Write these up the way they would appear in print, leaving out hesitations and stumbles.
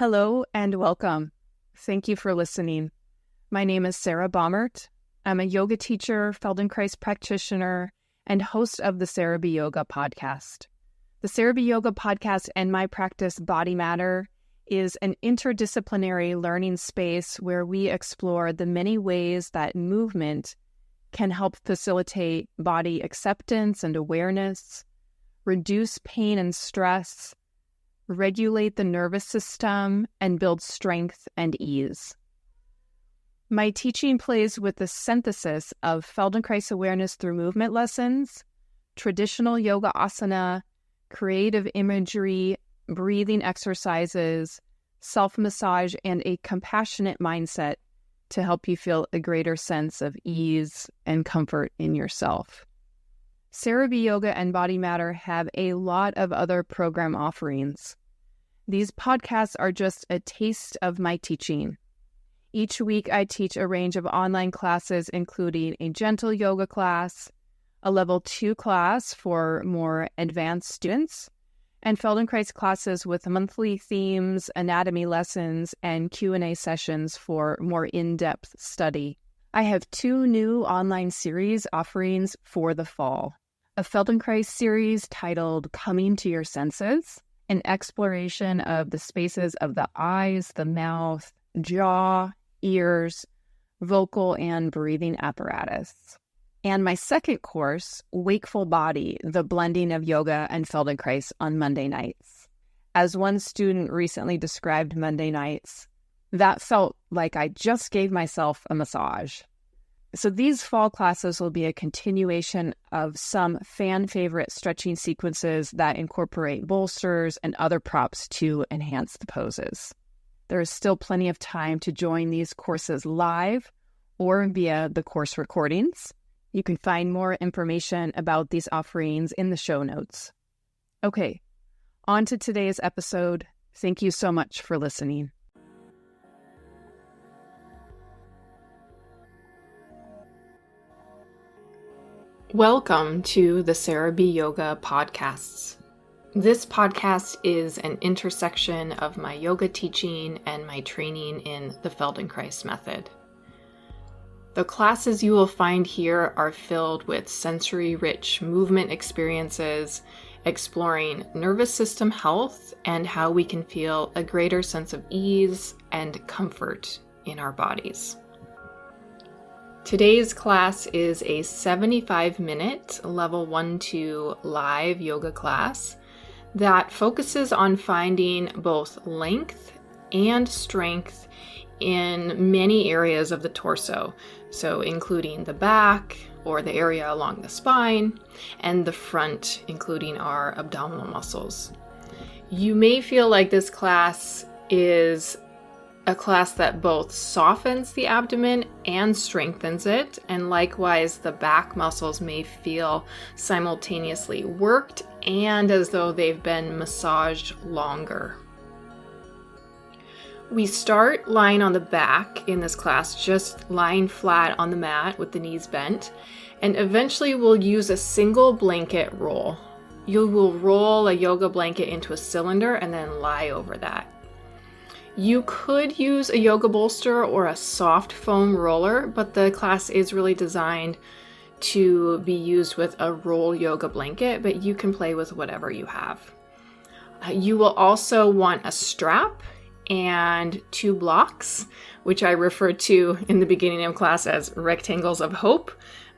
Hello and welcome. Thank you for listening. My name is Sarah Baumert. I'm a yoga teacher, Feldenkrais practitioner, and host of the Sarah B. Yoga podcast. The Sarah B. Yoga podcast and my practice, Body Matter, is an interdisciplinary learning space where we explore the many ways that movement can help facilitate body acceptance and awareness, reduce pain and stress, regulate the nervous system, and build strength and ease. My teaching plays with the synthesis of Feldenkrais awareness through movement lessons, traditional yoga asana, creative imagery, breathing exercises, self-massage, and a compassionate mindset to help you feel a greater sense of ease and comfort in yourself. Sarah B. Yoga and Body Matter have a lot of other program offerings. These podcasts are just a taste of my teaching. Each week I teach a range of online classes, including a gentle yoga class, a level 2 class for more advanced students, and Feldenkrais classes with monthly themes, anatomy lessons, and Q&A sessions for more in-depth study. I have 2 new online series offerings for the fall. A Feldenkrais series titled Coming to Your Senses, an exploration of the spaces of the eyes, the mouth, jaw, ears, vocal and breathing apparatus. And my second course, Wakeful Body, the blending of yoga and Feldenkrais on Monday nights. As one student recently described Monday nights, that felt like I just gave myself a massage. So these fall classes will be a continuation of some fan favorite stretching sequences that incorporate bolsters and other props to enhance the poses. There is still plenty of time to join these courses live or via the course recordings. You can find more information about these offerings in the show notes. Okay, on to today's episode. Thank you so much for listening. Welcome to the Sarah B. Yoga podcasts. This podcast is an intersection of my yoga teaching and my training in the Feldenkrais method. The classes you will find here are filled with sensory-rich movement experiences, exploring nervous system health and how we can feel a greater sense of ease and comfort in our bodies. Today's class is a 75-minute level 1-2 live yoga class that focuses on finding both length and strength in many areas of the torso, so including the back or the area along the spine, and the front, including our abdominal muscles. You may feel like this class is a class that both softens the abdomen and strengthens it, and likewise the back muscles may feel simultaneously worked and as though they've been massaged longer. We start lying on the back in this class, just lying flat on the mat with the knees bent, and eventually we'll use a single blanket roll. You will roll a yoga blanket into a cylinder and then lie over that. You could use a yoga bolster or a soft foam roller, but the class is really designed to be used with a roll yoga blanket, but you can play with whatever you have. You will also want a strap and 2 blocks, which I refer to in the beginning of class as rectangles of hope.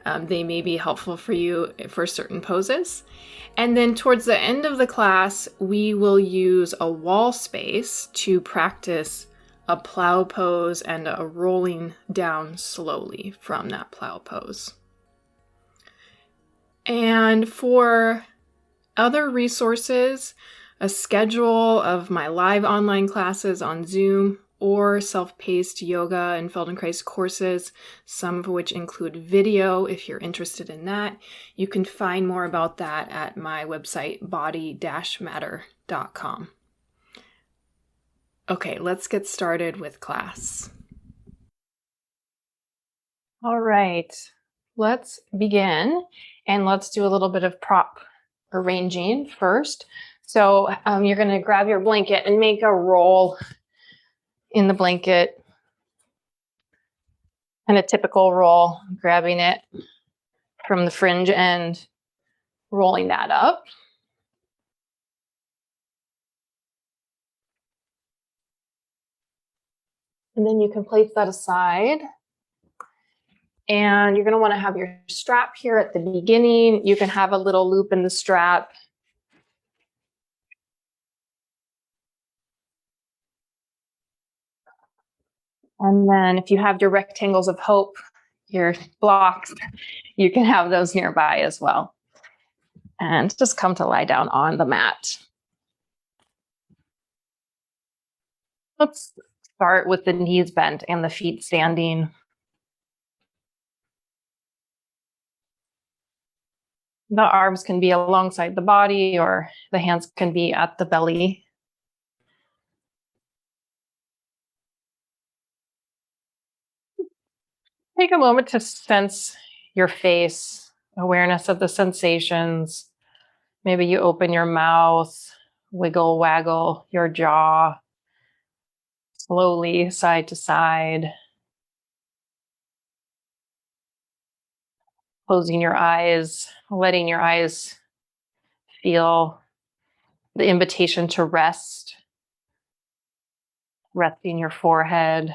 They may be helpful for you for certain poses. And then towards the end of the class, we will use a wall space to practice a plow pose and a rolling down slowly from that plow pose. And for other resources, a schedule of my live online classes on Zoom or self-paced yoga and Feldenkrais courses, some of which include video if you're interested in that. You can find more about that at my website, body-matter.com. Okay, let's get started with class. All right, let's begin, and let's do a little bit of prop arranging first. So you're going to grab your blanket and make a roll in the blanket. And a typical roll, grabbing it from the fringe end, rolling that up. And then you can place that aside. And you're going to want to have your strap here at the beginning. You can have a little loop in the strap. And then if you have your rectangles of hope, your blocks, you can have those nearby as well. And just come to lie down on the mat. Let's start with the knees bent and the feet standing. The arms can be alongside the body, or the hands can be at the belly. Take a moment to sense your face, awareness of the sensations. Maybe you open your mouth, wiggle, waggle your jaw slowly side to side. Closing your eyes, letting your eyes feel the invitation to rest, resting your forehead.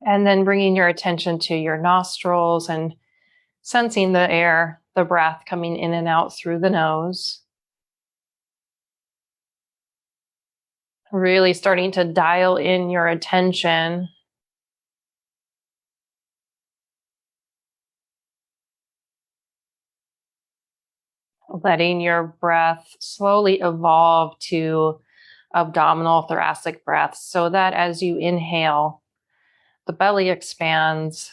And then bringing your attention to your nostrils and sensing the air, the breath coming in and out through the nose. Really starting to dial in your attention. Letting your breath slowly evolve to abdominal thoracic breaths, so that as you inhale, the belly expands,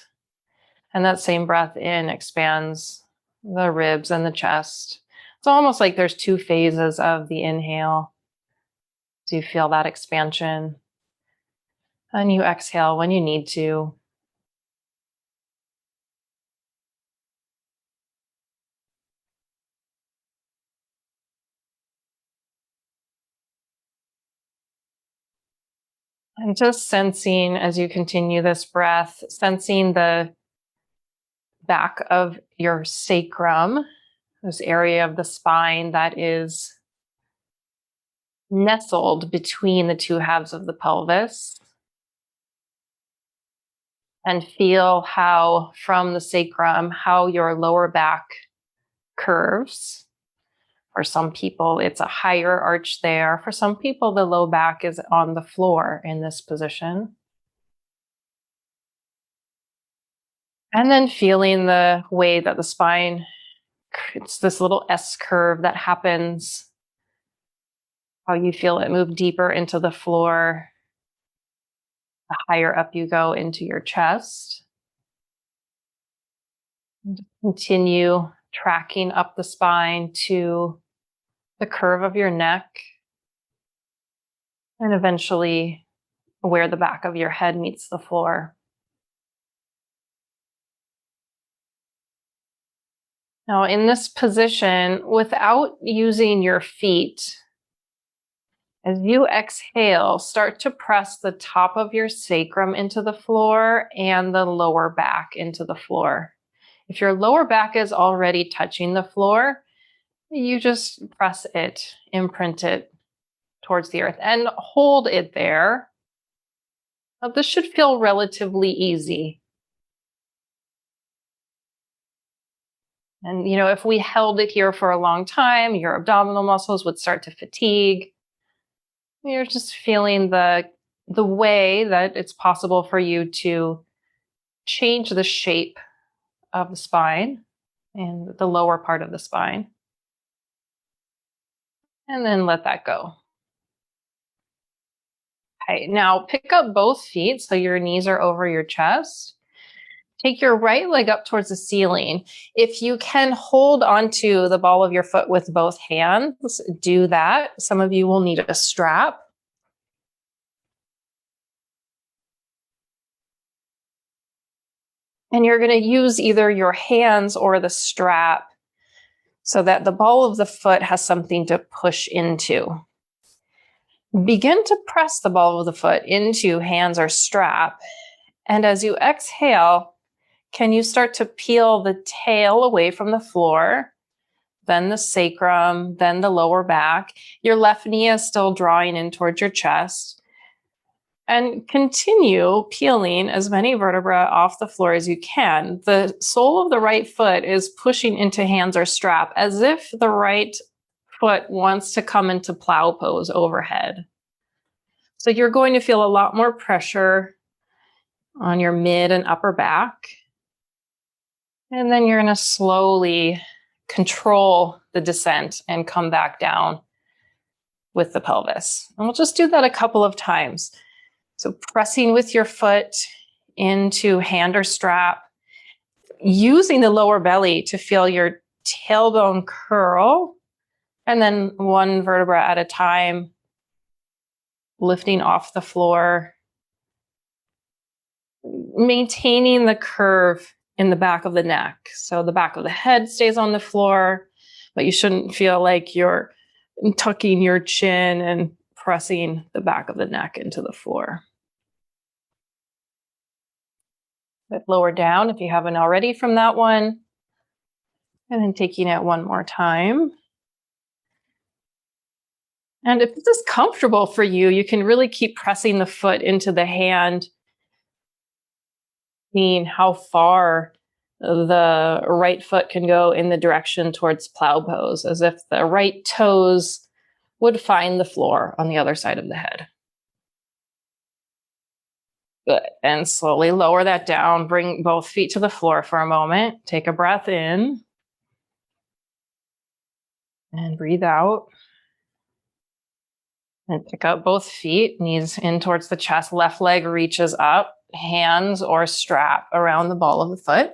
and that same breath in expands the ribs and the chest. It's almost like there's two phases of the inhale. So you feel that expansion. And you exhale when you need to. And just sensing as you continue this breath, sensing the back of your sacrum, this area of the spine that is nestled between the two halves of the pelvis. And feel how from the sacrum, how your lower back curves. For some people, it's a higher arch there. For some people, the low back is on the floor in this position. And then feeling the way that the spine, it's this little S curve that happens. How you feel it move deeper into the floor. The higher up you go into your chest. And continue tracking up the spine to the curve of your neck. And eventually where the back of your head meets the floor. Now, in this position, without using your feet, as you exhale, start to press the top of your sacrum into the floor and the lower back into the floor. If your lower back is already touching the floor, you just press it, imprint it towards the earth, and hold it there. Now, this should feel relatively easy. And, if we held it here for a long time, your abdominal muscles would start to fatigue. You're just feeling the way that it's possible for you to change the shape of the spine and the lower part of the spine. And then let that go. Okay, now pick up both feet so your knees are over your chest. Take your right leg up towards the ceiling. If you can hold onto the ball of your foot with both hands, do that. Some of you will need a strap. And you're going to use either your hands or the strap so that the ball of the foot has something to push into. Begin to press the ball of the foot into hands or strap. And as you exhale, can you start to peel the tail away from the floor, then the sacrum, then the lower back? Your left knee is still drawing in towards your chest. And continue peeling as many vertebrae off the floor as you can. The sole of the right foot is pushing into hands or strap as if the right foot wants to come into plow pose overhead. So you're going to feel a lot more pressure on your mid and upper back. And then you're going to slowly control the descent and come back down with the pelvis. And we'll just do that a couple of times. So pressing with your foot into hand or strap, using the lower belly to feel your tailbone curl, and then one vertebra at a time, lifting off the floor, maintaining the curve in the back of the neck. So the back of the head stays on the floor, but you shouldn't feel like you're tucking your chin and pressing the back of the neck into the floor. But lower down if you haven't already from that one. And then taking it one more time. And if this is comfortable for you, you can really keep pressing the foot into the hand, seeing how far the right foot can go in the direction towards plow pose, as if the right toes would find the floor on the other side of the head. Good. And slowly lower that down. Bring both feet to the floor for a moment. Take a breath in. And breathe out. And pick up both feet, knees in towards the chest. Left leg reaches up, hands or strap around the ball of the foot.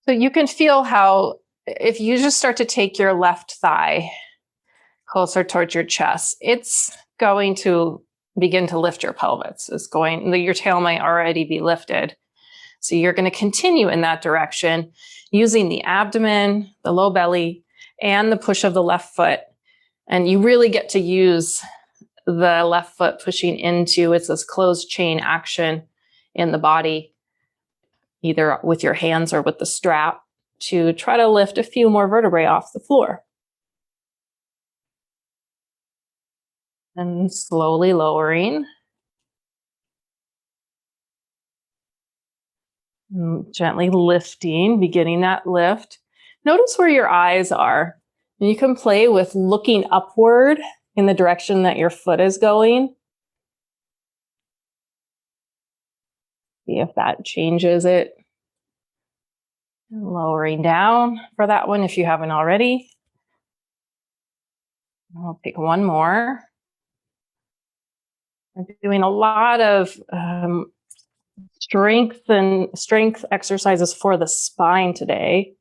So you can feel how, if you just start to take your left thigh closer towards your chest, it's going to begin to lift your pelvis. Your tail might already be lifted. So you're going to continue in that direction using the abdomen, the low belly, and the push of the left foot. And you really get to use the left foot pushing into, it's this closed chain action in the body, either with your hands or with the strap, to try to lift a few more vertebrae off the floor. And slowly lowering. Gently lifting, beginning that lift. Notice where your eyes are. And you can play with looking upward in the direction that your foot is going. See if that changes it. And lowering down for that one if you haven't already. I'll pick one more. We're doing a lot of strength exercises for the spine today.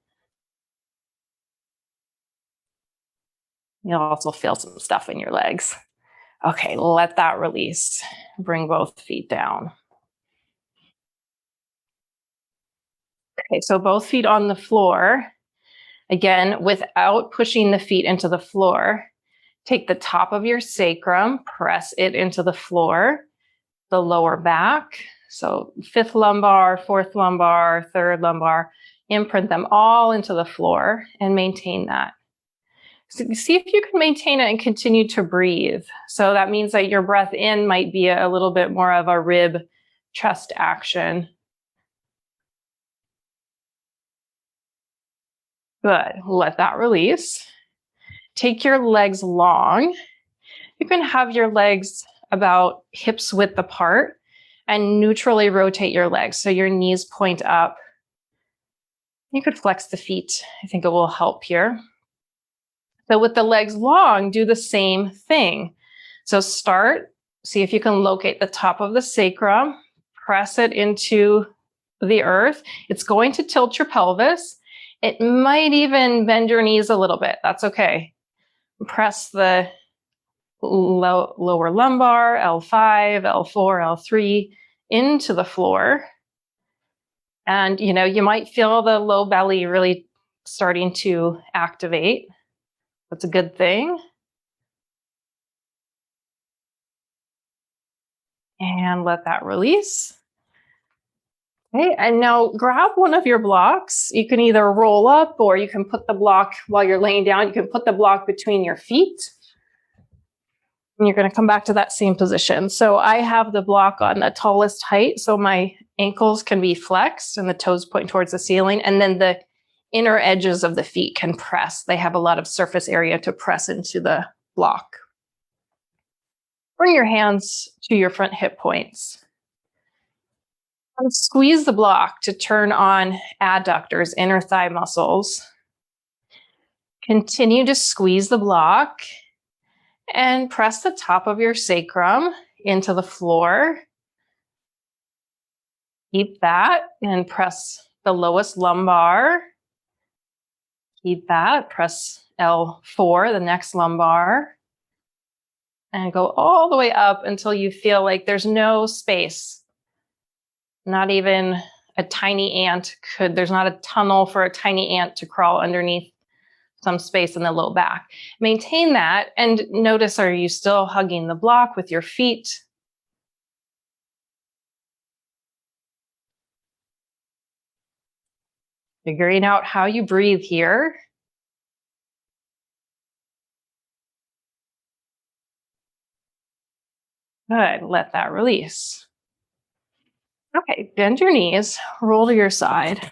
You'll also feel some stuff in your legs. Okay, let that release. Bring both feet down. Okay, so both feet on the floor. Again, without pushing the feet into the floor. Take the top of your sacrum, press it into the floor, the lower back. So 5th lumbar, 4th lumbar, 3rd lumbar, imprint them all into the floor and maintain that. So see if you can maintain it and continue to breathe. So that means that your breath in might be a little bit more of a rib chest action. Good. Let that release. Take your legs long. You can have your legs about hips width apart and neutrally rotate your legs so your knees point up. You could flex the feet. I think it will help here. So with the legs long, do the same thing. So start, see if you can locate the top of the sacrum, press it into the earth. It's going to tilt your pelvis. It might even bend your knees a little bit. That's okay. Press the lower lumbar, L5, L4, L3 into the floor. And, you might feel the low belly really starting to activate. That's a good thing. And let that release. Okay, and now grab one of your blocks. You can either roll up or you can put the block while you're laying down. You can put the block between your feet. And you're going to come back to that same position. So I have the block on the tallest height, so my ankles can be flexed and the toes point towards the ceiling. And then the inner edges of the feet can press. They have a lot of surface area to press into the block. Bring your hands to your front hip points. And squeeze the block to turn on adductors, inner thigh muscles. Continue to squeeze the block and press the top of your sacrum into the floor. Keep that and press the lowest lumbar. Keep that. Press L4, the next lumbar. And go all the way up until you feel like there's no space. Not even a tiny ant there's not a tunnel for a tiny ant to crawl underneath some space in the low back. Maintain that and notice, are you still hugging the block with your feet? Figuring out how you breathe here. Good, let that release. Okay, bend your knees, roll to your side,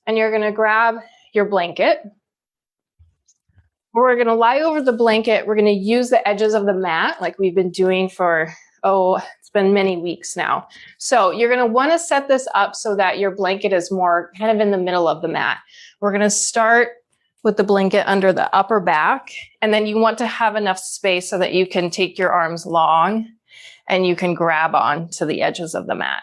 and you're gonna grab your blanket. We're gonna lie over the blanket. We're gonna use the edges of the mat like we've been doing for, it's been many weeks now. So you're gonna wanna set this up so that your blanket is more kind of in the middle of the mat. We're gonna start with the blanket under the upper back, and then you want to have enough space so that you can take your arms long and you can grab on to the edges of the mat.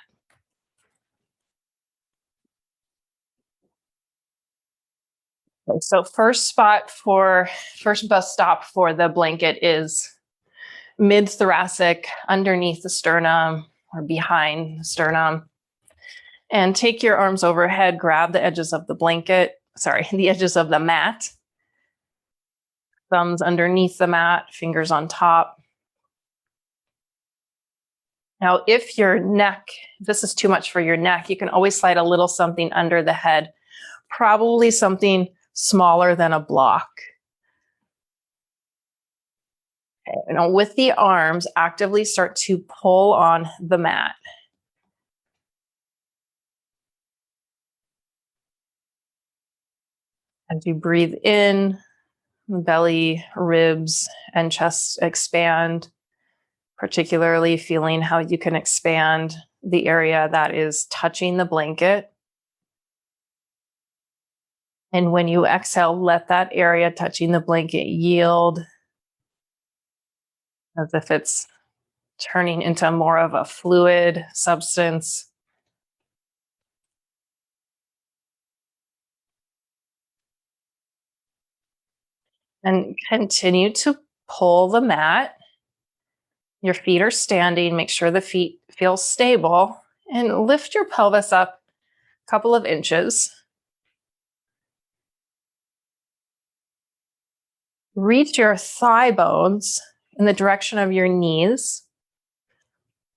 Okay, so first bus stop for the blanket is mid-thoracic, underneath the sternum or behind the sternum. And take your arms overhead, grab the edges of the the edges of the mat. Thumbs underneath the mat, fingers on top. Now, if this is too much for your neck, you can always slide a little something under the head, probably something smaller than a block. Okay, now with the arms, actively start to pull on the mat. As you breathe in, belly, ribs, and chest expand, particularly feeling how you can expand the area that is touching the blanket. And when you exhale, let that area touching the blanket yield as if it's turning into more of a fluid substance. And continue to pull the mat. Your feet are standing. Make sure the feet feel stable and lift your pelvis up a couple of inches. Reach your thigh bones in the direction of your knees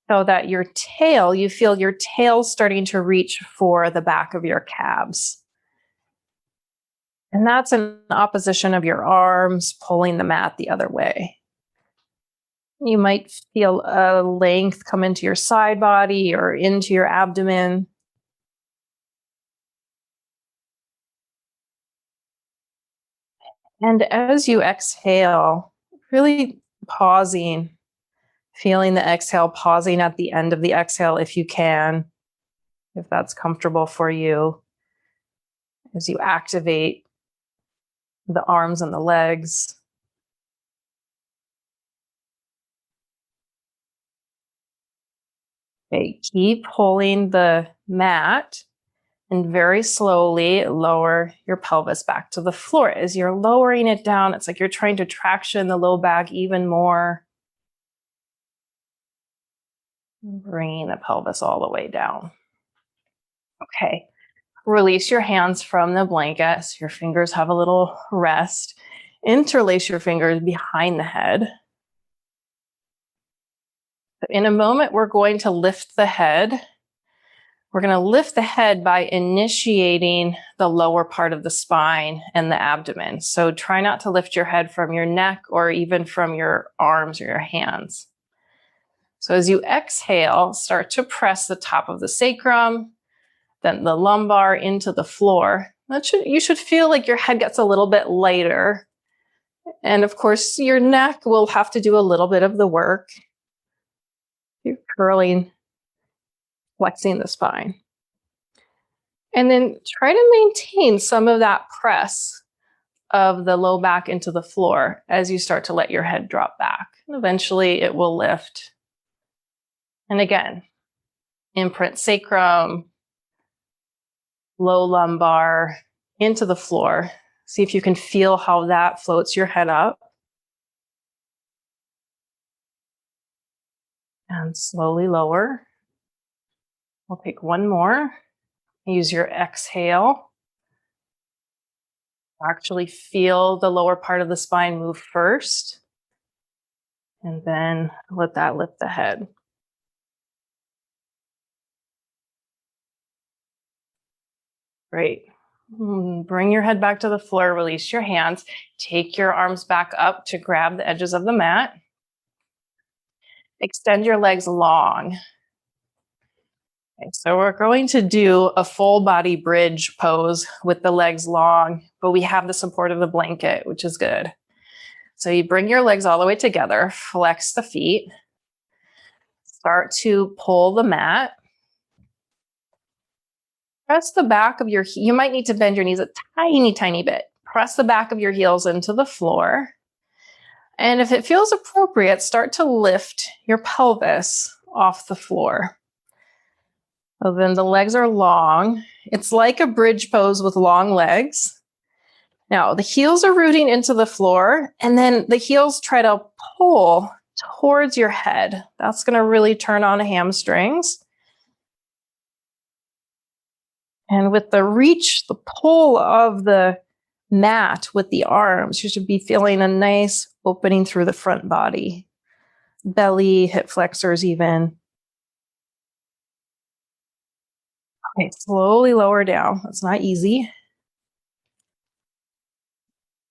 so that you feel your tail starting to reach for the back of your calves. And that's in opposition of your arms pulling the mat the other way. You might feel a length come into your side body or into your abdomen. And as you exhale, really pausing, feeling the exhale, pausing at the end of the exhale if you can, if that's comfortable for you, as you activate the arms and the legs. Okay, keep pulling the mat and very slowly lower your pelvis back to the floor. As you're lowering it down, it's like you're trying to traction the low back even more. Bringing the pelvis all the way down. Okay. Release your hands from the blanket so your fingers have a little rest. Interlace your fingers behind the head. In a moment, we're going to lift the head. We're going to lift the head by initiating the lower part of the spine and the abdomen. So try not to lift your head from your neck or even from your arms or your hands. So as you exhale, start to press the top of the sacrum, then the lumbar into the floor. You should feel like your head gets a little bit lighter. And of course, your neck will have to do a little bit of the work. You're curling, flexing the spine. And then try to maintain some of that press of the low back into the floor as you start to let your head drop back. And eventually it will lift. And again, imprint sacrum, low lumbar into the floor. See if you can feel how that floats your head up. And slowly lower. We'll take one more. Use your exhale. Actually feel the lower part of the spine move first. And then let that lift the head. Great. Bring your head back to the floor, release your hands. Take your arms back up to grab the edges of the mat. Extend your legs long. Okay, so we're going to do a full body bridge pose with the legs long, but we have the support of the blanket, which is good. So you bring your legs all the way together, flex the feet, start to pull the mat. Press the back of your, you might need to bend your knees a tiny, tiny bit. Press the back of your heels into the floor. And if it feels appropriate, start to lift your pelvis off the floor. So then the legs are long. It's like a bridge pose with long legs. Now the heels are rooting into the floor, and then the heels try to pull towards your head. That's going to really turn on hamstrings. And with the reach, the pull of the mat with the arms, you should be feeling a nice opening through the front body. Belly, hip flexors even. Okay, slowly lower down. That's not easy.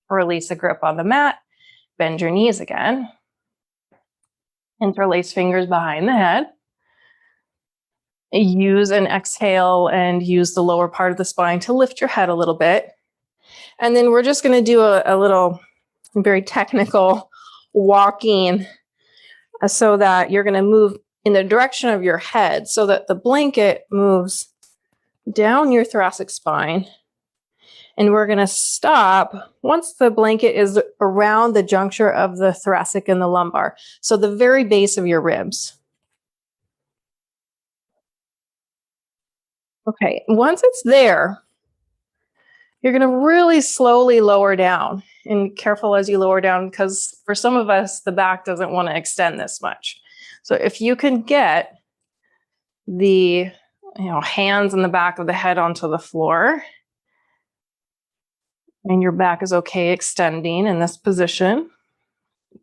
Release a grip on the mat. Bend your knees again. Interlace fingers behind the head. Use an exhale and use the lower part of the spine to lift your head a little bit. And then we're just going to do a little very technical walking so that you're going to move in the direction of your head so that the blanket moves down your thoracic spine. And we're going to stop once the blanket is around the juncture of the thoracic and the lumbar. So the very base of your ribs. Okay, once it's there, you're going to really slowly lower down. And careful as you lower down, because for some of us, the back doesn't want to extend this much. So if you can get the hands in the back of the head onto the floor, and your back is okay extending in this position,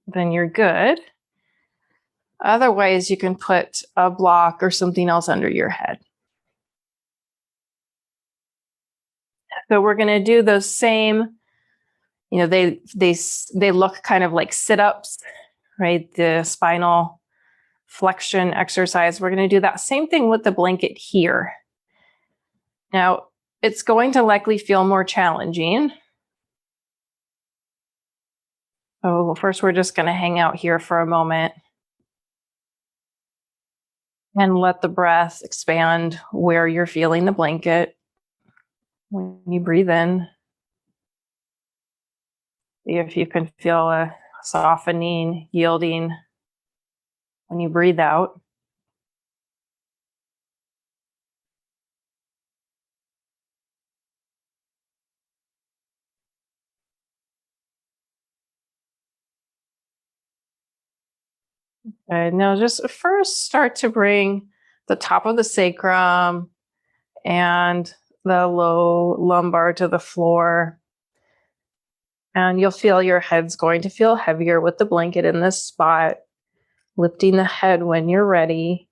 then you're good. Otherwise, you can put a block or something else under your head. So we're going to do those same, they look kind of like sit-ups, right? The spinal flexion exercise. We're going to do that same thing with the blanket here. Now, it's going to likely feel more challenging. So first, we're just going to hang out here for a moment and let the breath expand where you're feeling the blanket. When you breathe in, see if you can feel a softening, yielding when you breathe out. Okay, now just first start to bring the top of the sacrum and the low lumbar to the floor. And you'll feel your head's going to feel heavier with the blanket in this spot. Lifting the head when you're ready.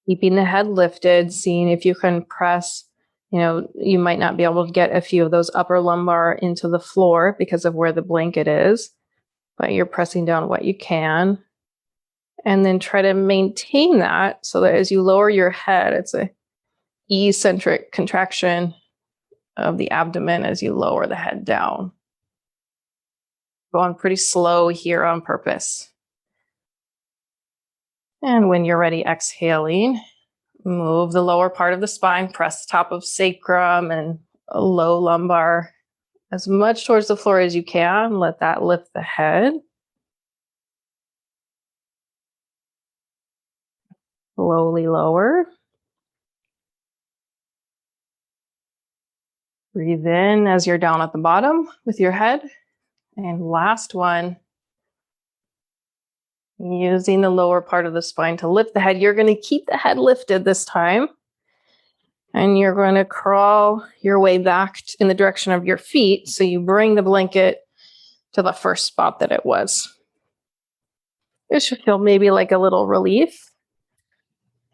Keeping the head lifted, seeing if you can press, you might not be able to get a few of those upper lumbar into the floor because of where the blanket is, but you're pressing down what you can. And then try to maintain that so that as you lower your head, it's a eccentric contraction of the abdomen as you lower the head down. Going pretty slow here on purpose. And when you're ready, exhaling, move the lower part of the spine, press the top of sacrum and a low lumbar as much towards the floor as you can. Let that lift the head. Slowly lower. Breathe in as you're down at the bottom with your head. And last one. Using the lower part of the spine to lift the head. You're going to keep the head lifted this time. And you're going to crawl your way back in the direction of your feet. So you bring the blanket to the first spot that it was. It should feel maybe like a little relief.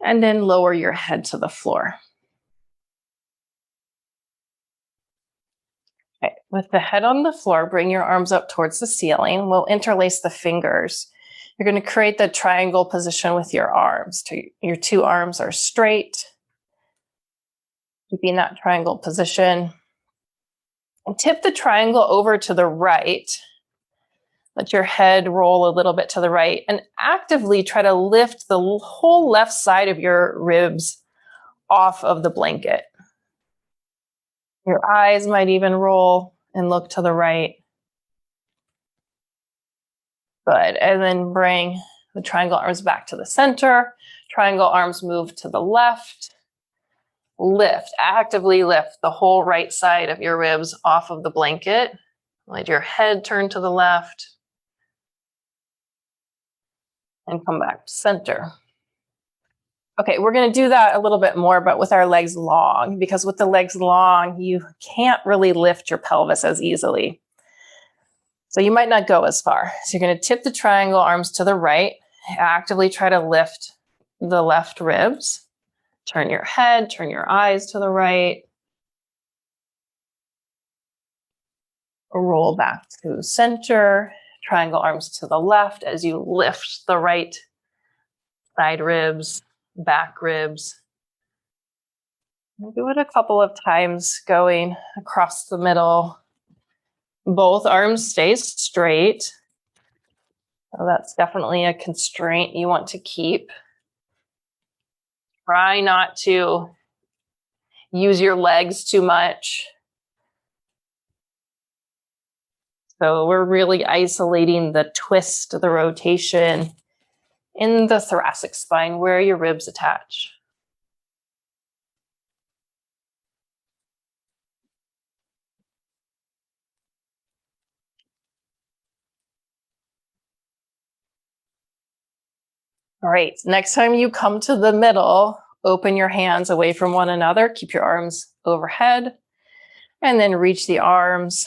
And then lower your head to the floor. Okay. With the head on the floor, bring your arms up towards the ceiling. We'll interlace the fingers. You're going to create the triangle position with your arms. Your two arms are straight. Keeping that triangle position. And tip the triangle over to the right. Let your head roll a little bit to the right and actively try to lift the whole left side of your ribs off of the blanket. Your eyes might even roll and look to the right. Good. And then bring the triangle arms back to the center. Triangle arms move to the left. Lift, actively lift the whole right side of your ribs off of the blanket. Let your head turn to the left. And come back to center. Okay, we're going to do that a little bit more, but with our legs long, because with the legs long, you can't really lift your pelvis as easily. So you might not go as far. So you're going to tip the triangle arms to the right, actively try to lift the left ribs. Turn your head, turn your eyes to the right. Roll back to center, triangle arms to the left as you lift the right side ribs, back ribs. Do it a couple of times going across the middle. Both arms stay straight. So that's definitely a constraint you want to keep. Try not to use your legs too much. So we're really isolating the twist, the rotation in the thoracic spine where your ribs attach. All right, next time you come to the middle, open your hands away from one another, keep your arms overhead, and then reach the arms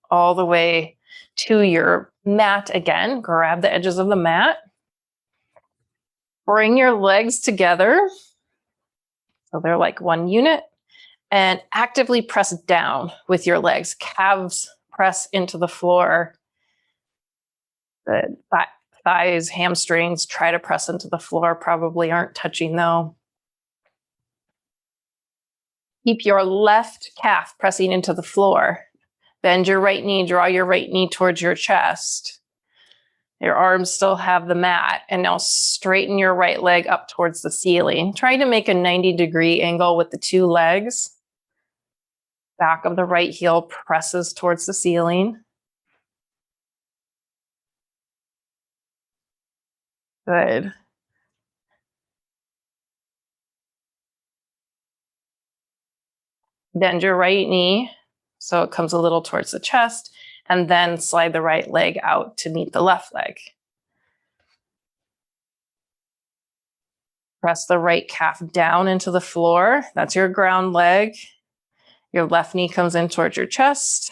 all the way to your mat again. Grab the edges of the mat. Bring your legs together, so they're like one unit, and actively press down with your legs. Calves press into the floor. The thighs, hamstrings, try to press into the floor, probably aren't touching though. Keep your left calf pressing into the floor. Bend your right knee, draw your right knee towards your chest. Your arms still have the mat, and now straighten your right leg up towards the ceiling. Try to make a 90-degree angle with the two legs. Back of the right heel presses towards the ceiling. Good. Bend your right knee so it comes a little towards the chest, and then slide the right leg out to meet the left leg. Press the right calf down into the floor. That's your ground leg. Your left knee comes in towards your chest.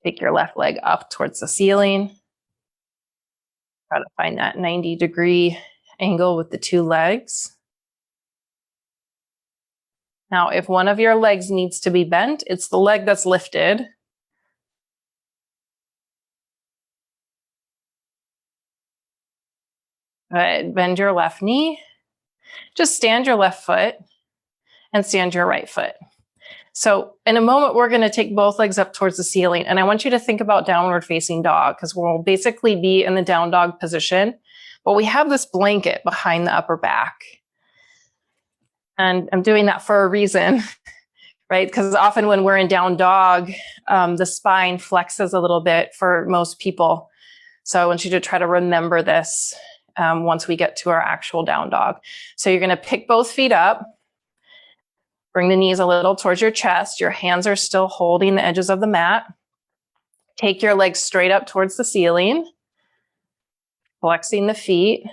Take your left leg up towards the ceiling. Try to find that 90-degree angle with the two legs. Now, if one of your legs needs to be bent, it's the leg that's lifted. Good. Bend your left knee. Just stand your left foot and stand your right foot. So in a moment, we're going to take both legs up towards the ceiling. And I want you to think about downward facing dog, because we'll basically be in the down dog position. But we have this blanket behind the upper back. And I'm doing that for a reason, right? Because often when we're in down dog, the spine flexes a little bit for most people. So I want you to try to remember this once we get to our actual down dog. So you're going to pick both feet up. Bring the knees a little towards your chest. Your hands are still holding the edges of the mat. Take your legs straight up towards the ceiling. Flexing the feet.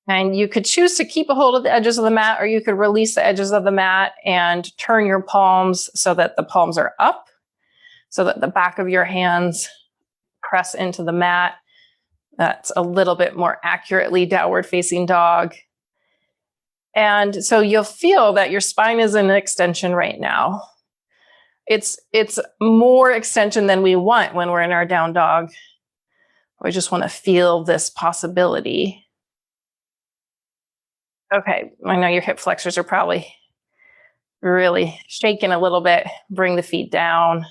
And you could choose to keep a hold of the edges of the mat, or you could release the edges of the mat and turn your palms so that the palms are up, so that the back of your hands press into the mat. That's a little bit more accurately downward facing dog. And so you'll feel that your spine is in extension right now. It's more extension than we want when we're in our down dog. We just want to feel this possibility. Okay, I know your hip flexors are probably really shaking a little bit. Bring the feet down.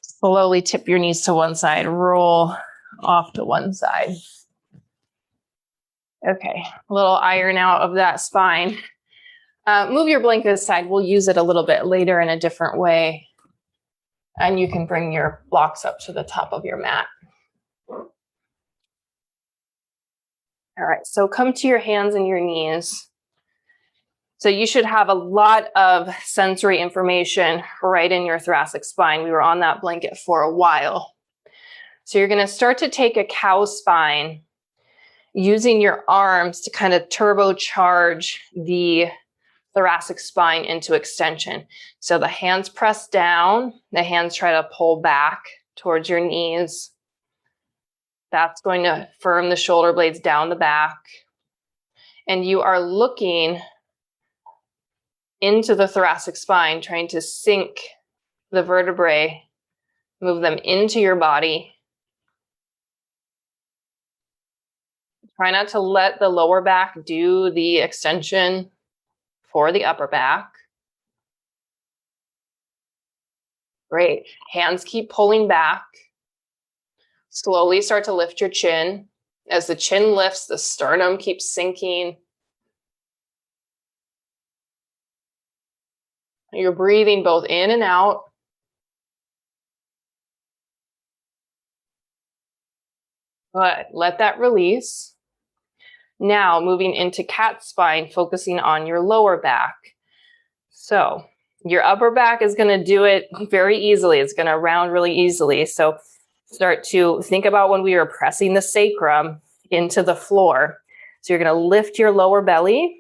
Slowly tip your knees to one side, roll off to one side. Okay, a little iron out of that spine. Move your blanket aside. We'll use it a little bit later in a different way. And you can bring your blocks up to the top of your mat. All right, so come to your hands and your knees. So you should have a lot of sensory information right in your thoracic spine. We were on that blanket for a while. So you're going to start to take a cow spine, using your arms to kind of turbocharge the thoracic spine into extension. So the hands press down, the hands try to pull back towards your knees. That's going to firm the shoulder blades down the back. And you are looking into the thoracic spine, trying to sink the vertebrae, move them into your body. Try not to let the lower back do the extension for the upper back. Great. Hands keep pulling back. Slowly start to lift your chin. As the chin lifts, the sternum keeps sinking. You're breathing both in and out. Good. Let that release. Now moving into cat spine, focusing on your lower back. So your upper back is going to do it very easily. It's going to round really easily. So start to think about when we were pressing the sacrum into the floor. So you're going to lift your lower belly.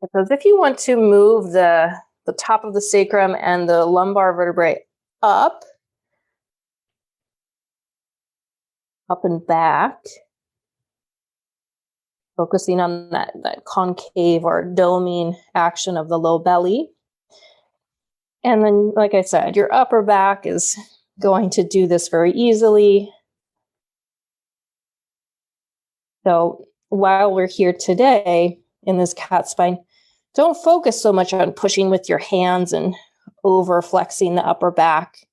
It's as if you want to move the top of the sacrum and the lumbar vertebrae up and back. Focusing on that concave or doming action of the low belly. And then, like I said, your upper back is going to do this very easily. So while we're here today in this cat spine, don't focus so much on pushing with your hands and over flexing the upper back.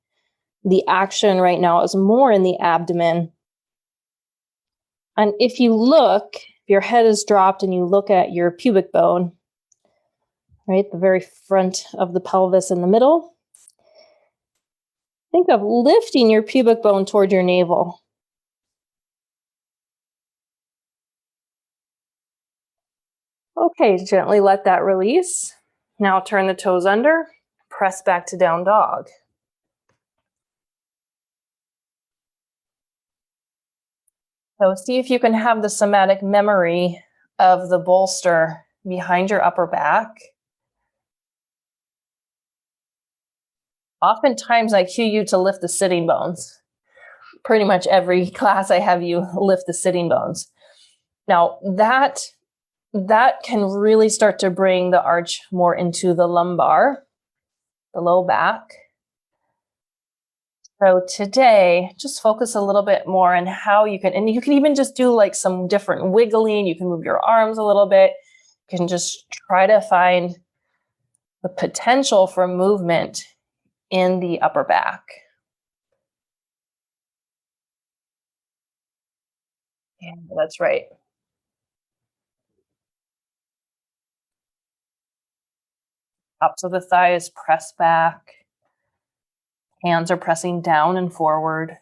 The action right now is more in the abdomen. And if you look, your head is dropped and you look at your pubic bone, right, the very front of the pelvis in the middle. Think of lifting your pubic bone toward your navel. Okay, gently let that release. Now turn the toes under, press back to down dog. So see if you can have the somatic memory of the bolster behind your upper back. Oftentimes I cue you to lift the sitting bones. Pretty much every class I have you lift the sitting bones. Now that can really start to bring the arch more into the lumbar, the low back. So today, just focus a little bit more on how you can, and you can even just do like some different wiggling. You can move your arms a little bit. You can just try to find the potential for movement in the upper back. Yeah, that's right. Tops of the thighs press back. Hands are pressing down and forward.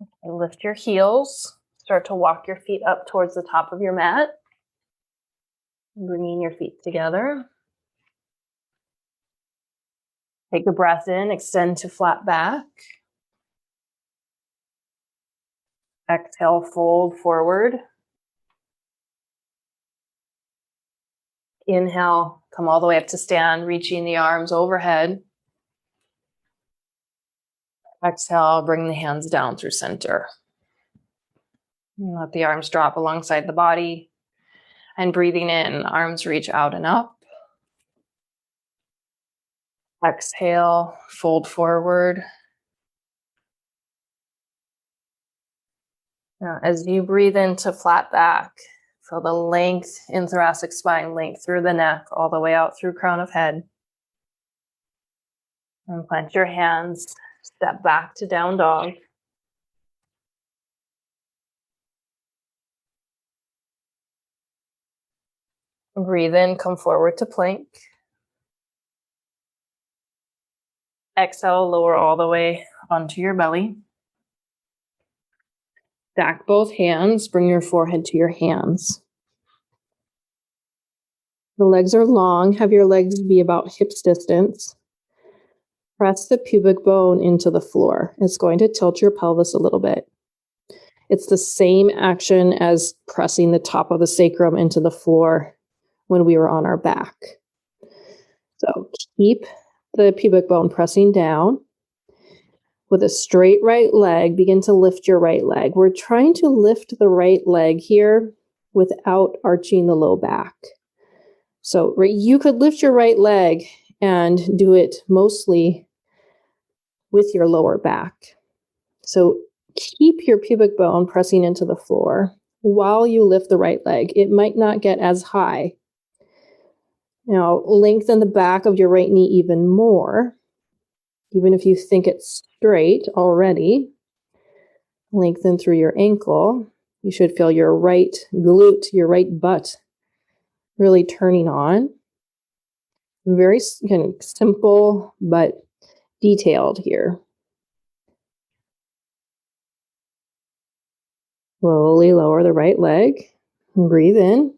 Okay, lift your heels. Start to walk your feet up towards the top of your mat. Bringing your feet together. Take a breath in, extend to flat back. Exhale, fold forward. Inhale, come all the way up to stand, reaching the arms overhead. Exhale, bring the hands down through center. Let the arms drop alongside the body. And breathing in, arms reach out and up. Exhale, fold forward. Now, as you breathe into flat back, feel the length in thoracic spine, length through the neck, all the way out through crown of head. And plant your hands, step back to down dog. Breathe in, come forward to plank. Exhale, lower all the way onto your belly. Stack both hands, bring your forehead to your hands. The legs are long, have your legs be about hips distance. Press the pubic bone into the floor. It's going to tilt your pelvis a little bit. It's the same action as pressing the top of the sacrum into the floor when we were on our back. So keep the pubic bone pressing down. With a straight right leg, begin to lift your right leg. We're trying to lift the right leg here without arching the low back. So you could lift your right leg and do it mostly with your lower back. So keep your pubic bone pressing into the floor while you lift the right leg. It might not get as high. Now, lengthen the back of your right knee even more. Even if you think it's straight already, lengthen through your ankle. You should feel your right glute, your right butt really turning on. Very kind of simple, but detailed here. Slowly lower the right leg. Breathe in.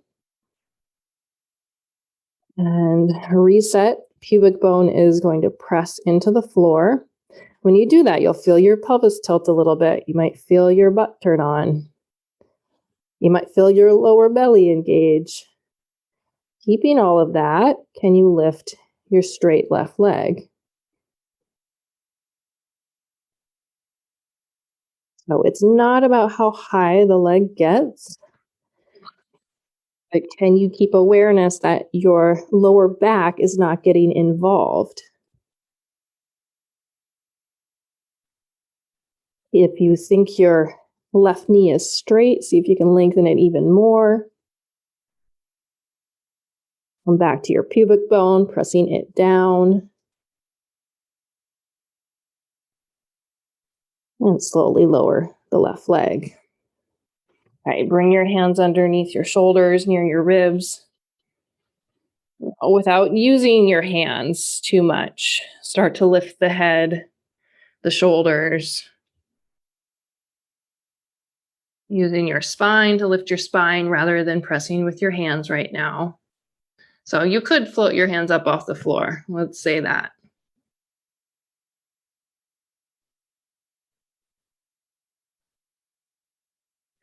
And reset. Pubic bone is going to press into the floor. When you do that, you'll feel your pelvis tilt a little bit. You might feel your butt turn on. You might feel your lower belly engage. Keeping all of that, can you lift your straight left leg? So it's not about how high the leg gets, but can you keep awareness that your lower back is not getting involved? If you think your left knee is straight, see if you can lengthen it even more. Come back to your pubic bone, pressing it down. And slowly lower the left leg. All right, bring your hands underneath your shoulders, near your ribs. Without using your hands too much. Start to lift the head, the shoulders. Using your spine to lift your spine rather than pressing with your hands right now. So you could float your hands up off the floor. Let's say that.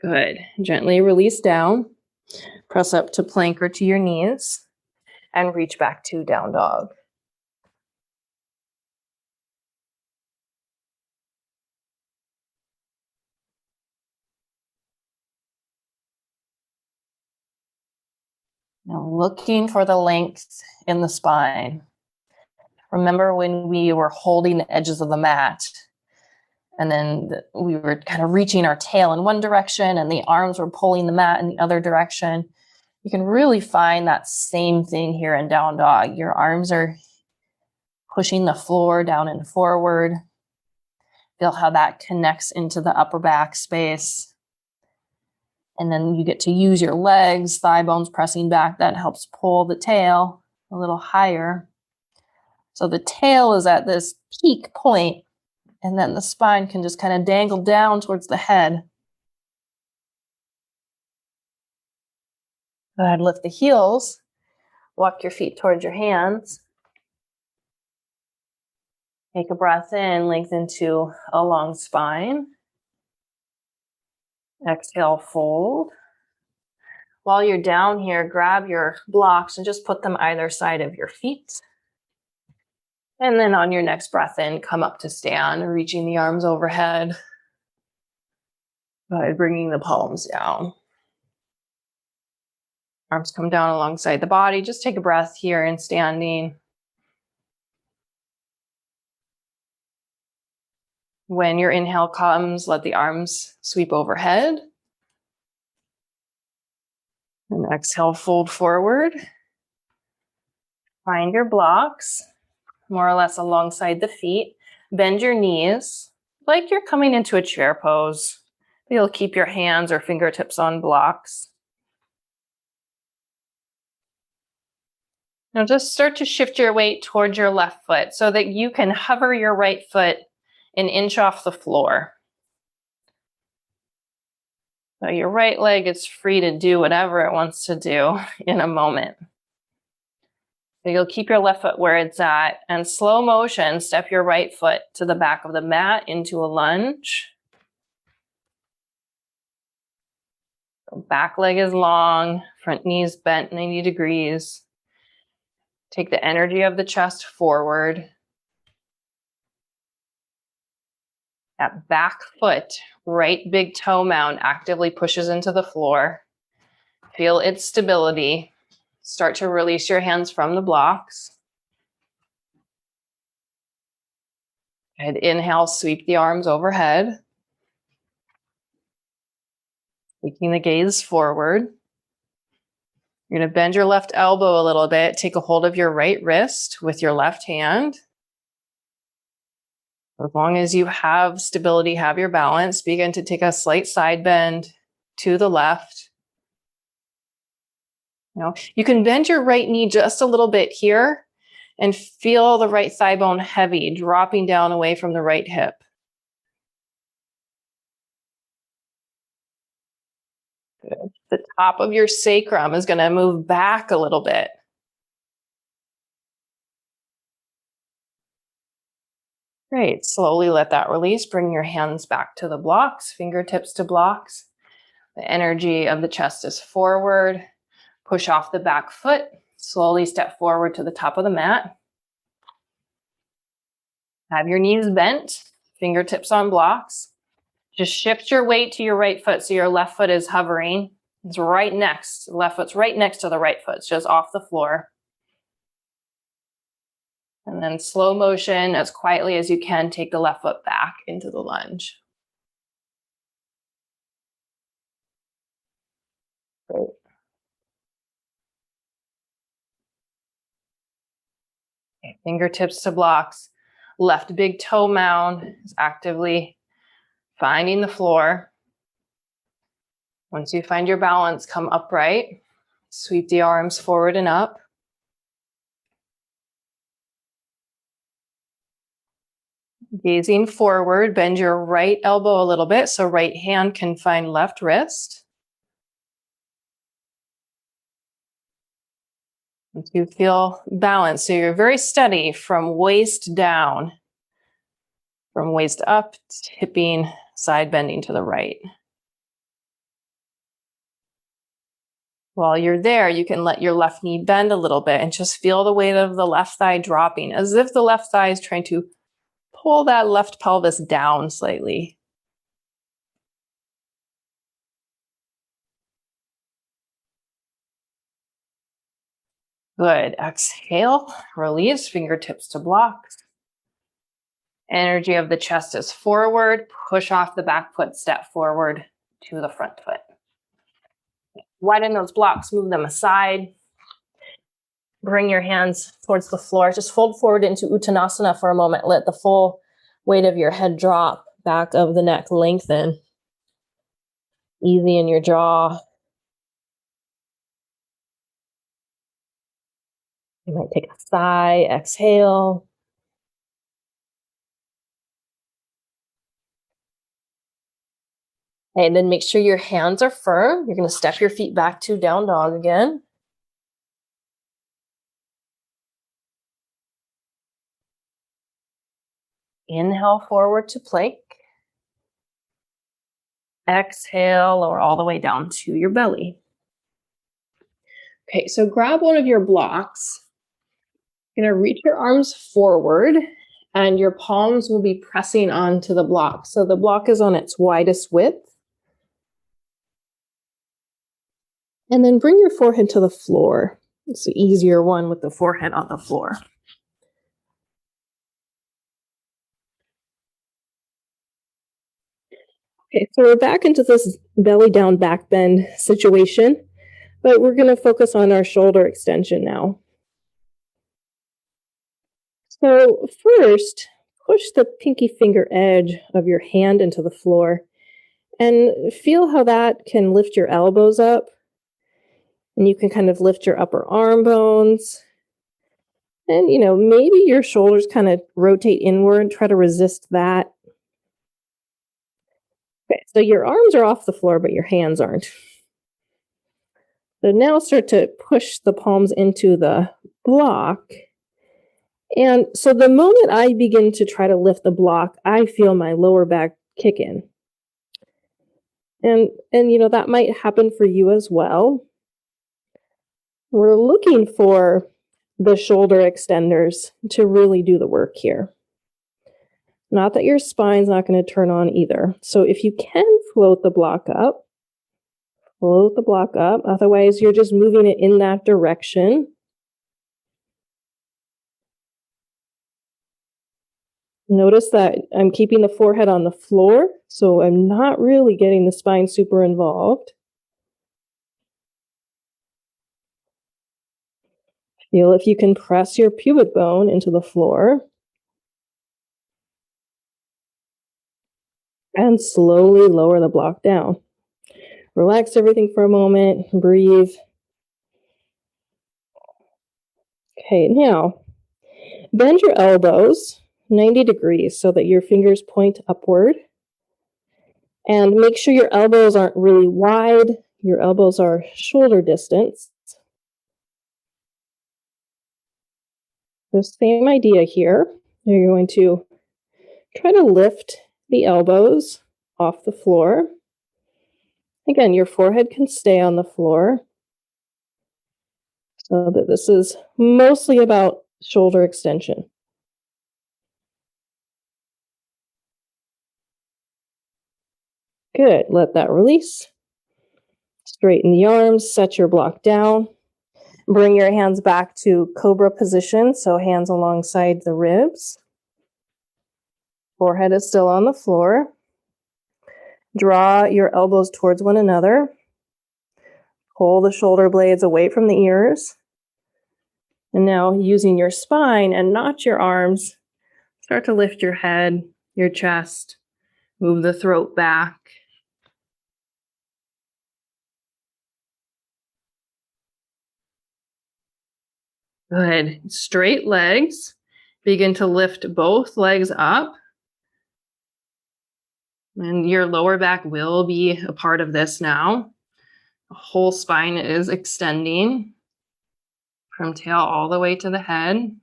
Good. Gently release down. Press up to plank or to your knees and reach back to down dog. Now looking for the length in the spine. Remember when we were holding the edges of the mat and then we were kind of reaching our tail in one direction and the arms were pulling the mat in the other direction. You can really find that same thing here in down dog. Your arms are pushing the floor down and forward. Feel how that connects into the upper back space. And then you get to use your legs, thigh bones pressing back. That helps pull the tail a little higher. So the tail is at this peak point, and then the spine can just kind of dangle down towards the head. Go ahead, lift the heels. Walk your feet towards your hands. Take a breath in, lengthen to a long spine. Exhale, fold. While you're down here, grab your blocks and just put them either side of your feet. And then on your next breath in, come up to stand, reaching the arms overhead. By bringing the palms down. Arms come down alongside the body. Just take a breath here in standing. When your inhale comes, let the arms sweep overhead. And exhale, fold forward. Find your blocks, more or less alongside the feet. Bend your knees like you're coming into a chair pose. You'll keep your hands or fingertips on blocks. Now just start to shift your weight towards your left foot so that you can hover your right foot an inch off the floor. So your right leg is free to do whatever it wants to do in a moment. So you'll keep your left foot where it's at, and slow motion, step your right foot to the back of the mat into a lunge. So back leg is long, front knee is bent 90 degrees. Take the energy of the chest forward. That back foot, right big toe mound actively pushes into the floor. Feel its stability. Start to release your hands from the blocks. And inhale, sweep the arms overhead. Taking the gaze forward. You're going to bend your left elbow a little bit. Take a hold of your right wrist with your left hand. As long as you have stability, have your balance, begin to take a slight side bend to the left. Now, you can bend your right knee just a little bit here and feel the right thigh bone heavy, dropping down away from the right hip. Good. The top of your sacrum is going to move back a little bit. Great. Slowly let that release. Bring your hands back to the blocks, fingertips to blocks. The energy of the chest is forward. Push off the back foot. Slowly step forward to the top of the mat. Have your knees bent, fingertips on blocks. Just shift your weight to your right foot so your left foot is hovering. It's right next. The left foot's right next to the right foot. It's just off the floor. And then slow motion, as quietly as you can, take the left foot back into the lunge. Great. Okay, fingertips to blocks. Left big toe mound is actively finding the floor. Once you find your balance, come upright. Sweep the arms forward and up. Gazing forward, bend your right elbow a little bit so right hand can find left wrist. You feel balanced, so you're very steady from waist down, from waist up, tipping, side bending to the right. While you're there, you can let your left knee bend a little bit and just feel the weight of the left thigh dropping, as if the left thigh is trying to pull that left pelvis down slightly. Good. Exhale, release, fingertips to blocks. Energy of the chest is forward. Push off the back foot, step forward to the front foot. Widen those blocks, move them aside. Bring your hands towards the floor. Just fold forward into Uttanasana for a moment. Let the full weight of your head drop. Back of the neck lengthen. Easy in your jaw. You might take a sigh, exhale. And then make sure your hands are firm. You're going to step your feet back to down dog again. Inhale forward to plank. Exhale, lower all the way down to your belly. Okay, so grab one of your blocks. You're going to reach your arms forward and your palms will be pressing onto the block. So the block is on its widest width. And then bring your forehead to the floor. It's the easier one with the forehead on the floor. Okay, so we're back into this belly down back bend situation, but we're going to focus on our shoulder extension now. So first, push the pinky finger edge of your hand into the floor and feel how that can lift your elbows up. And you can kind of lift your upper arm bones. And, maybe your shoulders kind of rotate inward. Try to resist that. Okay, so your arms are off the floor, but your hands aren't. So now start to push the palms into the block. And so the moment I begin to try to lift the block, I feel my lower back kick in. And that might happen for you as well. We're looking for the shoulder extenders to really do the work here. Not that your spine's not going to turn on either. So if you can float the block up. Otherwise, you're just moving it in that direction. Notice that I'm keeping the forehead on the floor, so I'm not really getting the spine super involved. Feel if you can press your pubic bone into the floor. And slowly lower the block down. Relax everything for a moment, breathe. Okay, now bend your elbows 90 degrees so that your fingers point upward. And make sure your elbows aren't really wide. Your elbows are shoulder distance. The same idea here. You're going to try to lift the elbows off the floor. Again, your forehead can stay on the floor. So that this is mostly about shoulder extension. Good. Let that release. Straighten the arms, set your block down. Bring your hands back to cobra position, so hands alongside the ribs. Forehead is still on the floor. Draw your elbows towards one another. Pull the shoulder blades away from the ears. And now, using your spine and not your arms, start to lift your head, your chest, move the throat back. Good. Straight legs. Begin to lift both legs up. And your lower back will be a part of this now. The whole spine is extending from tail all the way to the head.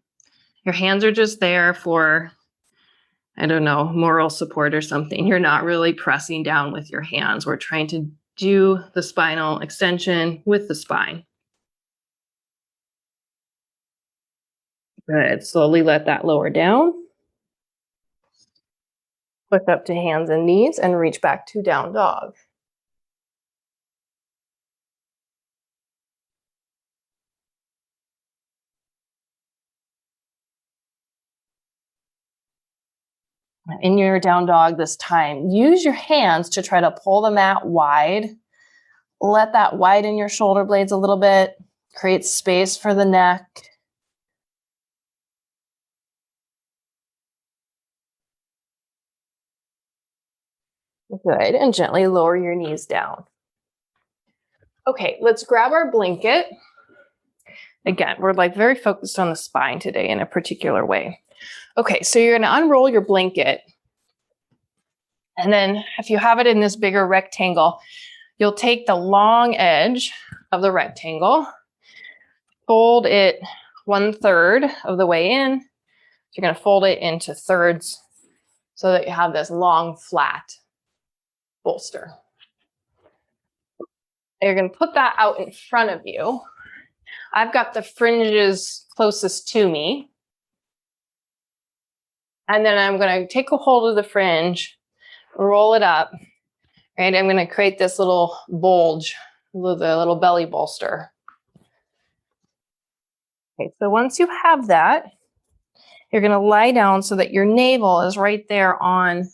Your hands are just there for, I don't know, moral support or something. You're not really pressing down with your hands. We're trying to do the spinal extension with the spine. Good. Slowly let that lower down. Lift up to hands and knees and reach back to down dog. In your down dog this time, use your hands to try to pull the mat wide. Let that widen your shoulder blades a little bit. Create space for the neck. Good. And gently lower your knees down. Okay, let's grab our blanket. Again, we're like very focused on the spine today in a particular way. Okay, so you're going to unroll your blanket. And then if you have it in this bigger rectangle, you'll take the long edge of the rectangle, fold it 1/3 of the way in. You're going to fold it into thirds so that you have this long, flat bolster. You're going to put that out in front of you. I've got the fringes closest to me. And then I'm going to take a hold of the fringe, roll it up, and I'm going to create this little bulge, the little belly bolster. Okay, so once you have that, you're going to lie down so that your navel is right there on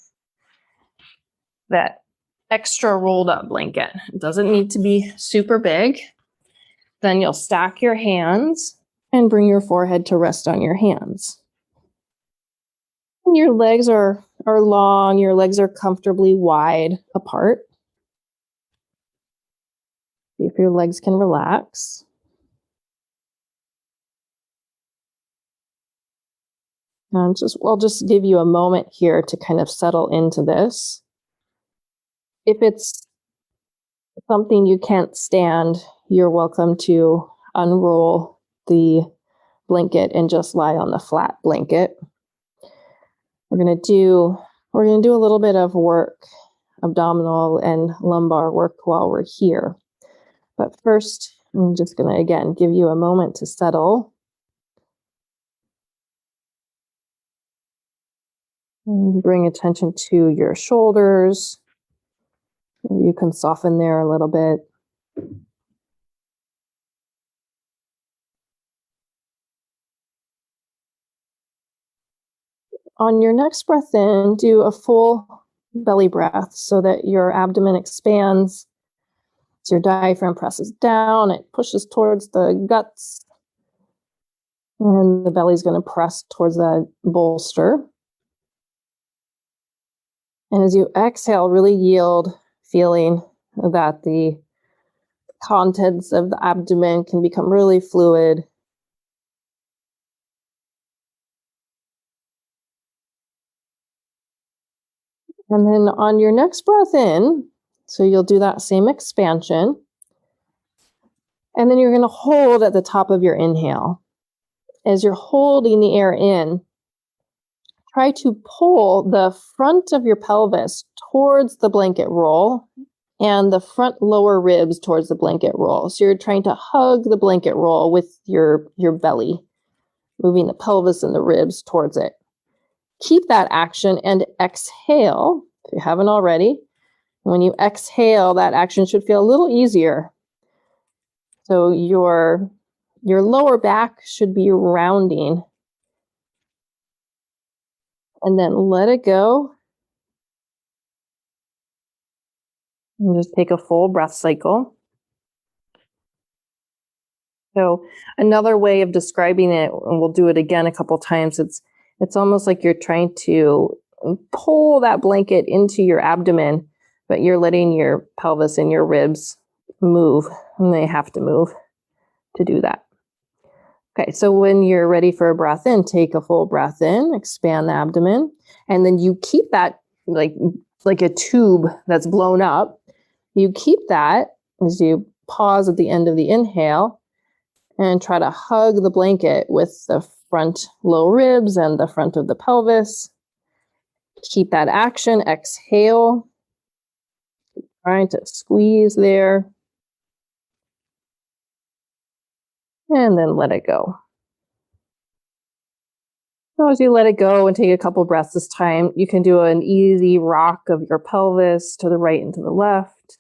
that extra rolled up blanket. It doesn't need to be super big. Then you'll stack your hands and bring your forehead to rest on your hands. And your legs are long, your legs are comfortably wide apart. See if your legs can relax. And I'll just give you a moment here to kind of settle into this. If it's something you can't stand, you're welcome to unroll the blanket and just lie on the flat blanket. We're going to do a little bit of work, abdominal and lumbar work while we're here. But first, I'm just going to, again, give you a moment to settle. And bring attention to your shoulders. You can soften there a little bit. On your next breath in, do a full belly breath so that your abdomen expands. As your diaphragm presses down, it pushes towards the guts. And the belly's going to press towards that bolster. And as you exhale, really yield, feeling that the contents of the abdomen can become really fluid. And then on your next breath in, so you'll do that same expansion. And then you're going to hold at the top of your inhale. As you're holding the air in, try to pull the front of your pelvis towards the blanket roll and the front lower ribs towards the blanket roll. So you're trying to hug the blanket roll with your belly, moving the pelvis and the ribs towards it. Keep that action and exhale, if you haven't already. When you exhale, that action should feel a little easier. So your lower back should be rounding. And then let it go. And just take a full breath cycle. So another way of describing it, and we'll do it again a couple times, it's almost like you're trying to pull that blanket into your abdomen, but you're letting your pelvis and your ribs move, and they have to move to do that. Okay, so when you're ready for a breath in, take a full breath in, expand the abdomen, and then you keep that like like a tube that's blown up. You keep that as you pause at the end of the inhale and try to hug the blanket with the front low ribs and the front of the pelvis. Keep that action. Exhale. Trying to squeeze there. And then let it go. So as you let it go and take a couple breaths this time, you can do an easy rock of your pelvis to the right and to the left.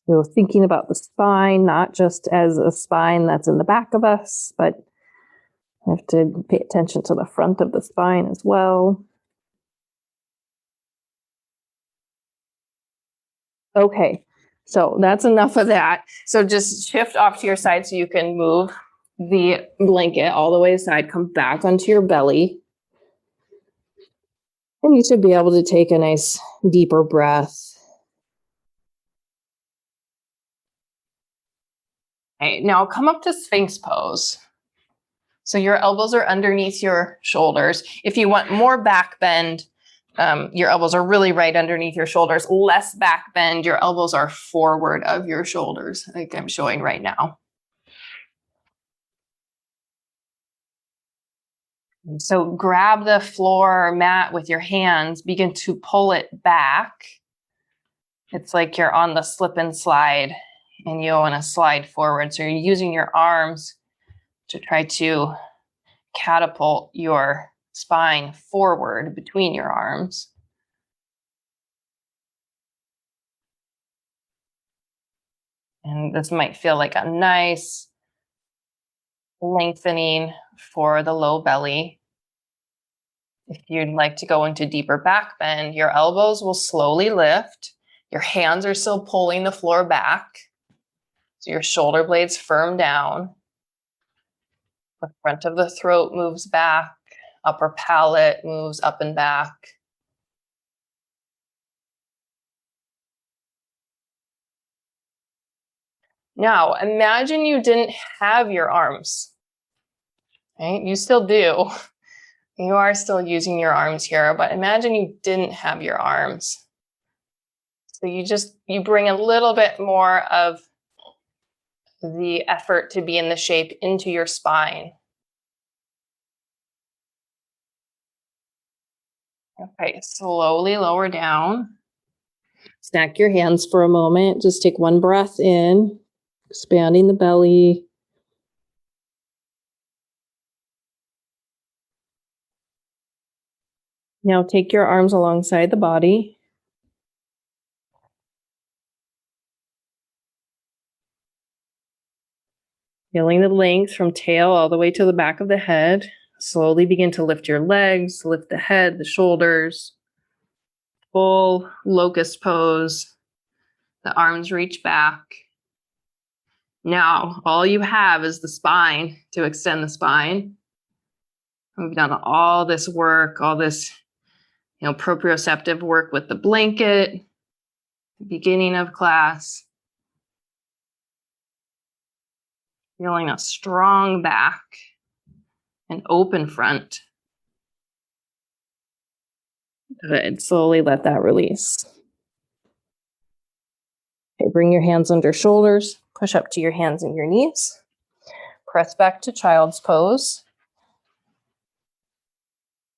So thinking about the spine, not just as a spine that's in the back of us, but we have to pay attention to the front of the spine as well. Okay, so that's enough of that. So just shift off to your side so you can move the blanket all the way aside, come back onto your belly. And you should be able to take a nice deeper breath. Okay, now come up to Sphinx pose. So your elbows are underneath your shoulders. If you want more back bend, your elbows are really right underneath your shoulders. Less back bend, your elbows are forward of your shoulders, like I'm showing right now. So grab the floor or mat with your hands, begin to pull it back. It's like you're on the slip and slide and you want to slide forward. So you're using your arms to try to catapult your spine forward between your arms. And this might feel like a nice lengthening for the low belly. If you'd like to go into deeper back bend, your elbows will slowly lift. Your hands are still pulling the floor back. So your shoulder blades firm down. The front of the throat moves back. Upper palate moves up and back. Now, imagine you didn't have your arms. Right? You still do. You are still using your arms here, but imagine you didn't have your arms. So you bring a little bit more of the effort to be in the shape into your spine. Okay, slowly lower down. Stack your hands for a moment. Just take one breath in, expanding the belly. Now take your arms alongside the body. Feeling the length from tail all the way to the back of the head. Slowly begin to lift your legs, lift the head, the shoulders. Full locust pose. The arms reach back. Now, all you have is the spine to extend the spine. We've done all this work, all this, proprioceptive work with the blanket, beginning of class. Feeling a strong back, an open front. Good. Slowly let that release. Okay, bring your hands under shoulders. Push up to your hands and your knees. Press back to child's pose.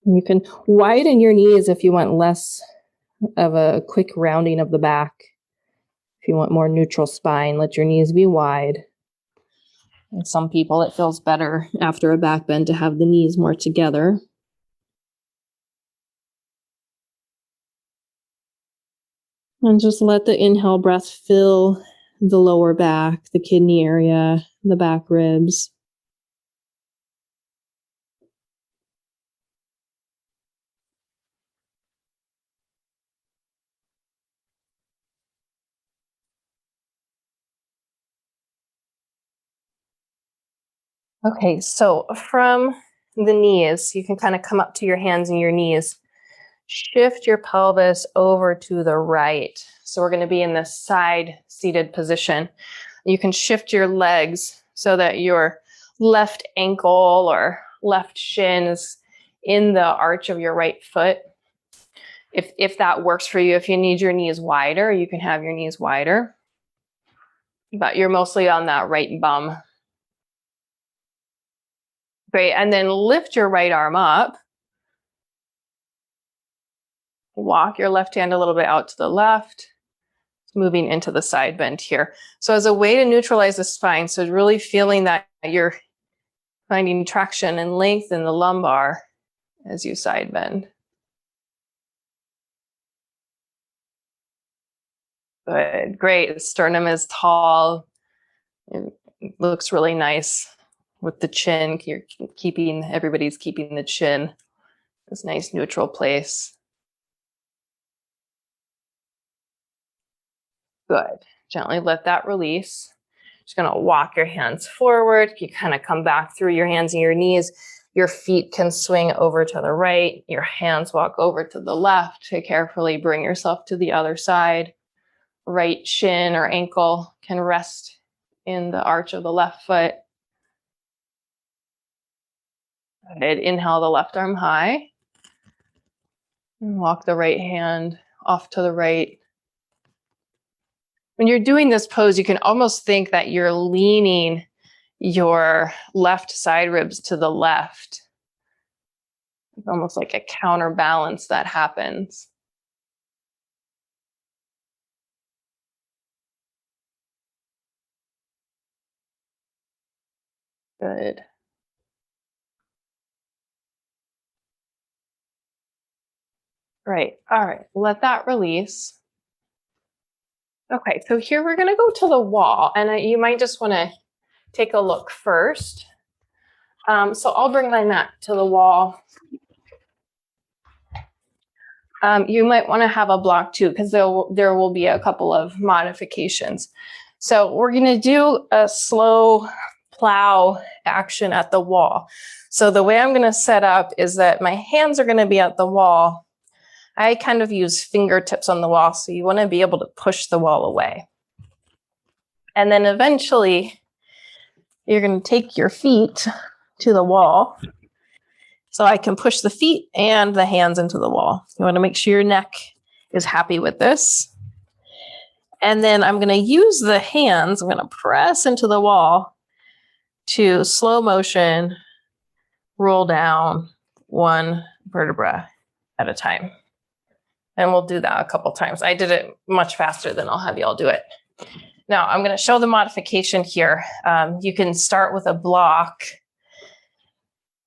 You can widen your knees if you want less of a quick rounding of the back. If you want more neutral spine, let your knees be wide. And some people, it feels better after a back bend to have the knees more together. And just let the inhale breath fill the lower back, the kidney area, the back ribs. Okay, so from the knees, you can kind of come up to your hands and your knees. Shift your pelvis over to the right. So we're going to be in this side seated position. You can shift your legs so that you're left ankle or left shin is in the arch of your right foot. If that works for you, if you need your knees wider, you can have your knees wider. But you're mostly on that right bum. Great, and then lift your right arm up. Walk your left hand a little bit out to the left, moving into the side bend here. So as a way to neutralize the spine, so really feeling that you're finding traction and length in the lumbar as you side bend. Good, great. The sternum is tall. It looks really nice with the chin. Everybody's keeping the chin. This nice neutral place. Good. Gently let that release. Just gonna walk your hands forward. You kind of come back through your hands and your knees. Your feet can swing over to the right. Your hands walk over to the left to carefully bring yourself to the other side. Right shin or ankle can rest in the arch of the left foot. Good. Inhale the left arm high. And walk the right hand off to the right. When you're doing this pose, you can almost think that you're leaning your left side ribs to the left. It's almost like a counterbalance that happens. Good. Right. All right. Let that release. Okay. So here we're going to go to the wall, and you might just want to take a look first. So I'll bring my mat to the wall. You might want to have a block too, because there will be a couple of modifications. So we're going to do a slow plow action at the wall. So the way I'm going to set up is that my hands are going to be at the wall. I kind of use fingertips on the wall, so you want to be able to push the wall away. And then eventually, you're going to take your feet to the wall. So I can push the feet and the hands into the wall. You want to make sure your neck is happy with this. And then I'm going to use the hands. I'm going to press into the wall to slow motion roll down one vertebra at a time. And we'll do that a couple times. I did it much faster than I'll have you all do it. Now I'm going to show the modification here. You can start with a block,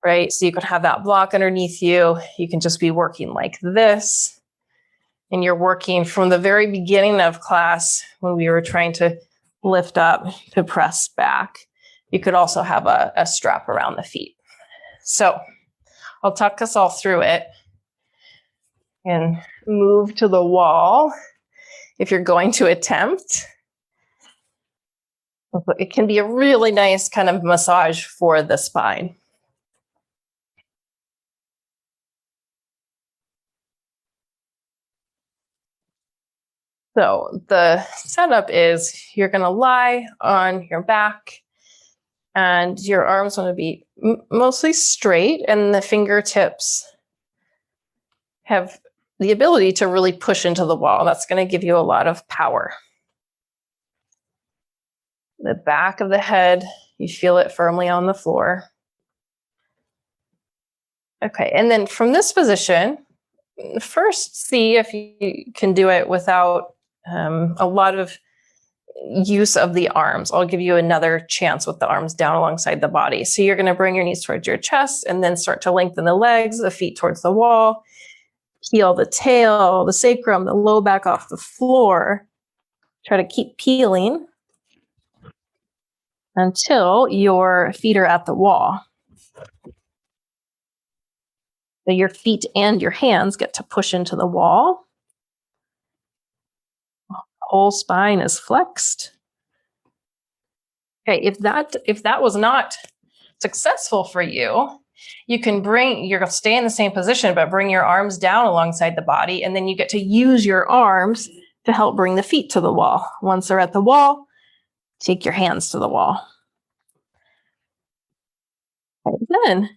right? So you could have that block underneath you. You can just be working like this. And you're working from the very beginning of class when we were trying to lift up to press back. You could also have a strap around the feet. So I'll talk us all through it and move to the wall if you're going to attempt. It can be a really nice kind of massage for the spine. So the setup is you're going to lie on your back and your arms want to be mostly straight, and the fingertips have the ability to really push into the wall. That's going to give you a lot of power. The back of the head, you feel it firmly on the floor. Okay, and then from this position, first see if you can do it without a lot of use of the arms. I'll give you another chance with the arms down alongside the body. So you're going to bring your knees towards your chest and then start to lengthen the legs, the feet towards the wall, peel the tail, the sacrum, the low back off the floor. Try to keep peeling until your feet are at the wall. So your feet and your hands get to push into the wall. Whole spine is flexed. Okay, if that was not successful for you, you're going to stay in the same position, but bring your arms down alongside the body, and then you get to use your arms to help bring the feet to the wall. Once they're at the wall, take your hands to the wall. Okay, then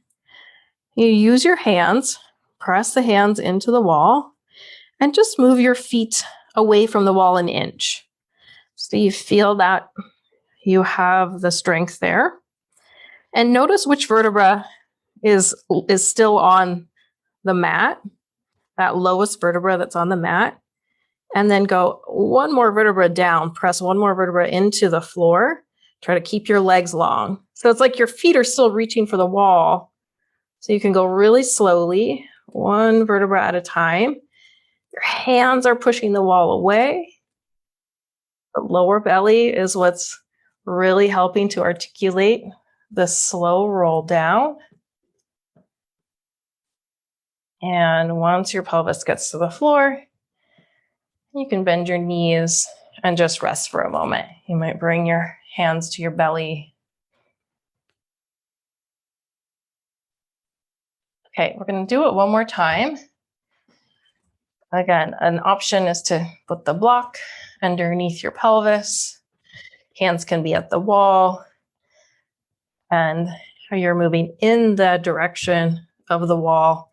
you use your hands, press the hands into the wall, and just move your feet away from the wall an inch. So you feel that you have the strength there. And notice which vertebra is still on the mat, that lowest vertebra that's on the mat. And then go one more vertebra down, press one more vertebra into the floor. Try to keep your legs long. So it's like your feet are still reaching for the wall. So you can go really slowly, one vertebra at a time. Your hands are pushing the wall away. The lower belly is what's really helping to articulate the slow roll down. And once your pelvis gets to the floor, you can bend your knees and just rest for a moment. You might bring your hands to your belly. Okay, we're going to do it one more time. Again, an option is to put the block underneath your pelvis. Hands can be at the wall. And you're moving in the direction of the wall,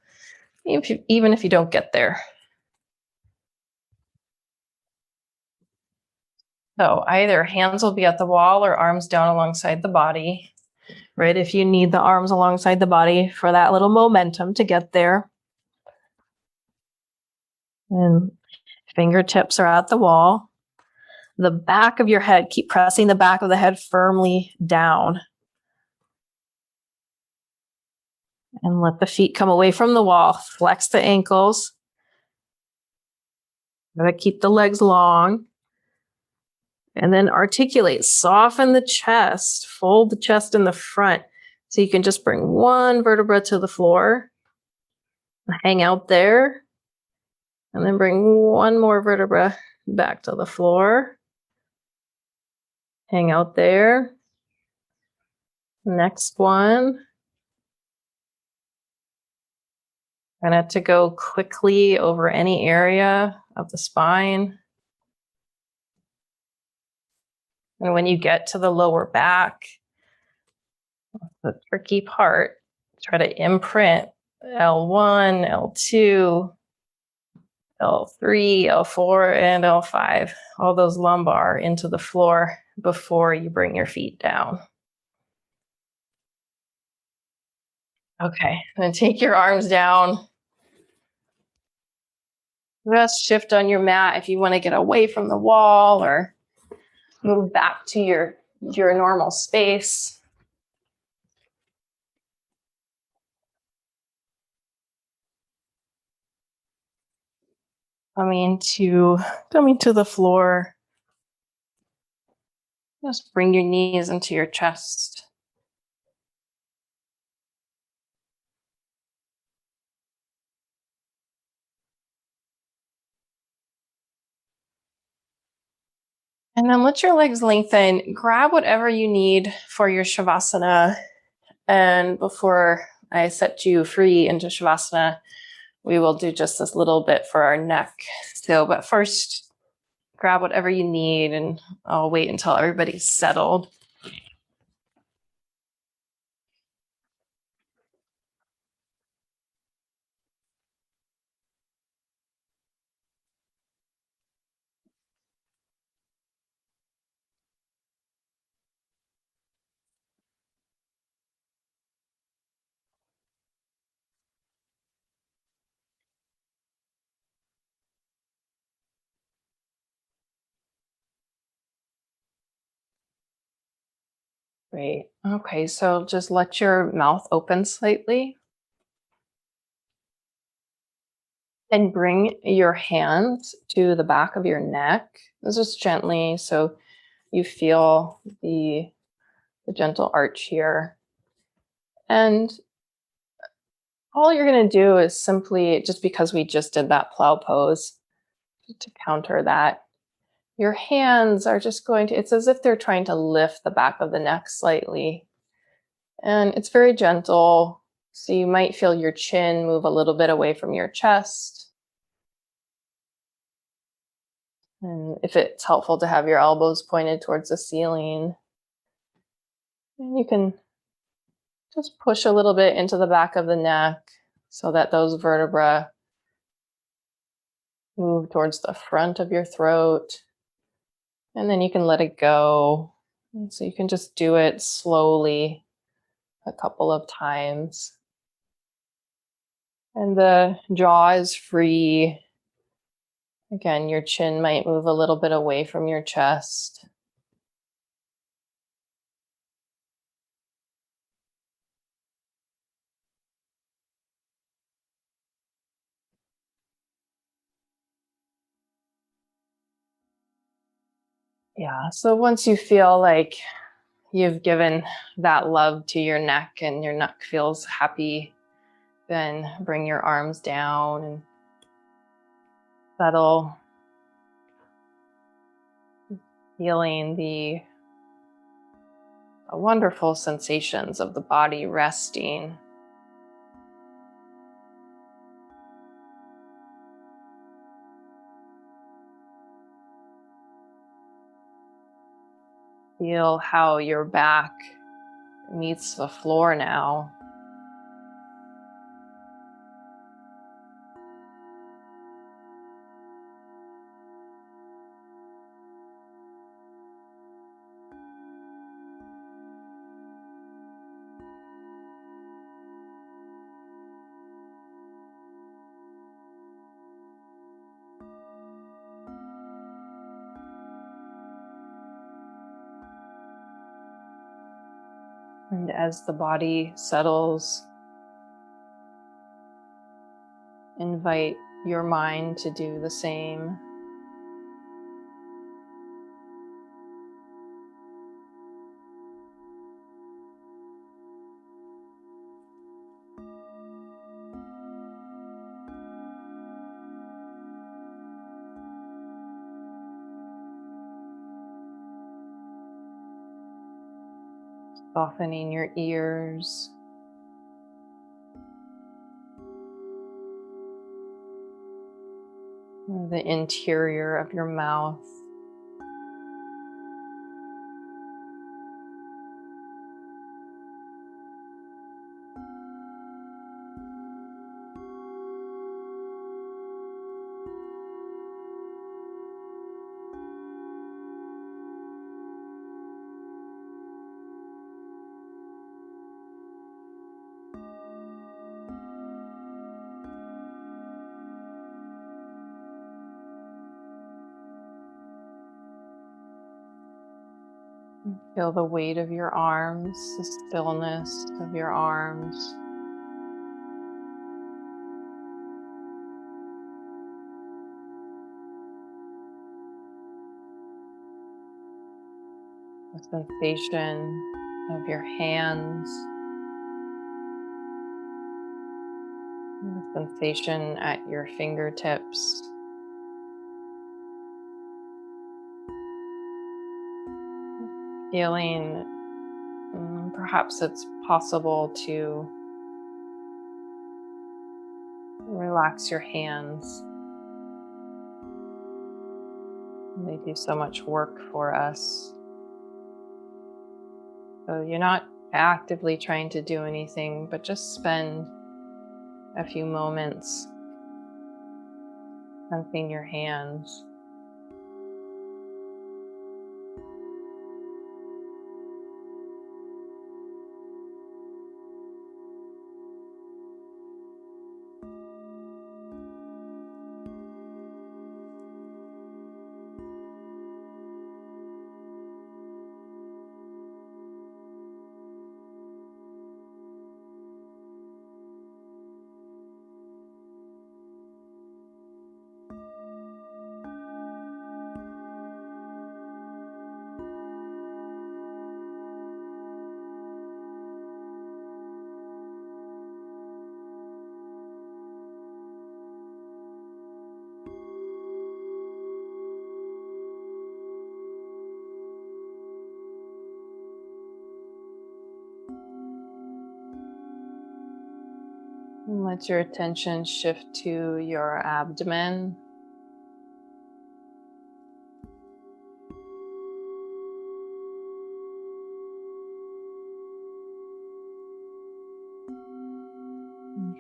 even if you don't get there. So either hands will be at the wall or arms down alongside the body. Right? If you need the arms alongside the body for that little momentum to get there. And fingertips are at the wall. The back of your head, keep pressing the back of the head firmly down. And let the feet come away from the wall. Flex the ankles. Gotta keep the legs long. And then articulate, soften the chest, fold the chest in the front. So you can just bring one vertebra to the floor, hang out there, and then bring one more vertebra back to the floor. Hang out there. Next one. Kind of to go quickly over any area of the spine. And when you get to the lower back, the tricky part, try to imprint L1, L2, L3, L4, and L5, all those lumbar into the floor before you bring your feet down. Okay, then take your arms down. Just shift on your mat if you want to get away from the wall or move back to your normal space. Coming to the floor. Just bring your knees into your chest. And then let your legs lengthen. Grab whatever you need for your Shavasana. And before I set you free into Shavasana, we will do just this little bit for our neck. So, but first, grab whatever you need, and I'll wait until everybody's settled. Great. Okay, so just let your mouth open slightly. And bring your hands to the back of your neck, just gently, so you feel the gentle arch here. And all you're going to do is simply, just because we just did that plow pose, to counter that, your hands are just going to, it's as if they're trying to lift the back of the neck slightly. And it's very gentle. So you might feel your chin move a little bit away from your chest. And if it's helpful to have your elbows pointed towards the ceiling, and you can just push a little bit into the back of the neck so that those vertebrae move towards the front of your throat. And then you can let it go. And so you can just do it slowly a couple of times. And the jaw is free. Again, your chin might move a little bit away from your chest. Yeah, so once you feel like you've given that love to your neck and your neck feels happy, then bring your arms down and settle, feeling the wonderful sensations of the body resting. Feel how your back meets the floor now. And as the body settles, invite your mind to do the same. Softening your ears. The interior of your mouth. Feel the weight of your arms, the stillness of your arms. The sensation of your hands. The sensation at your fingertips. Feeling perhaps it's possible to relax your hands. They do so much work for us. So you're not actively trying to do anything, but just spend a few moments sensing your hands. And let your attention shift to your abdomen.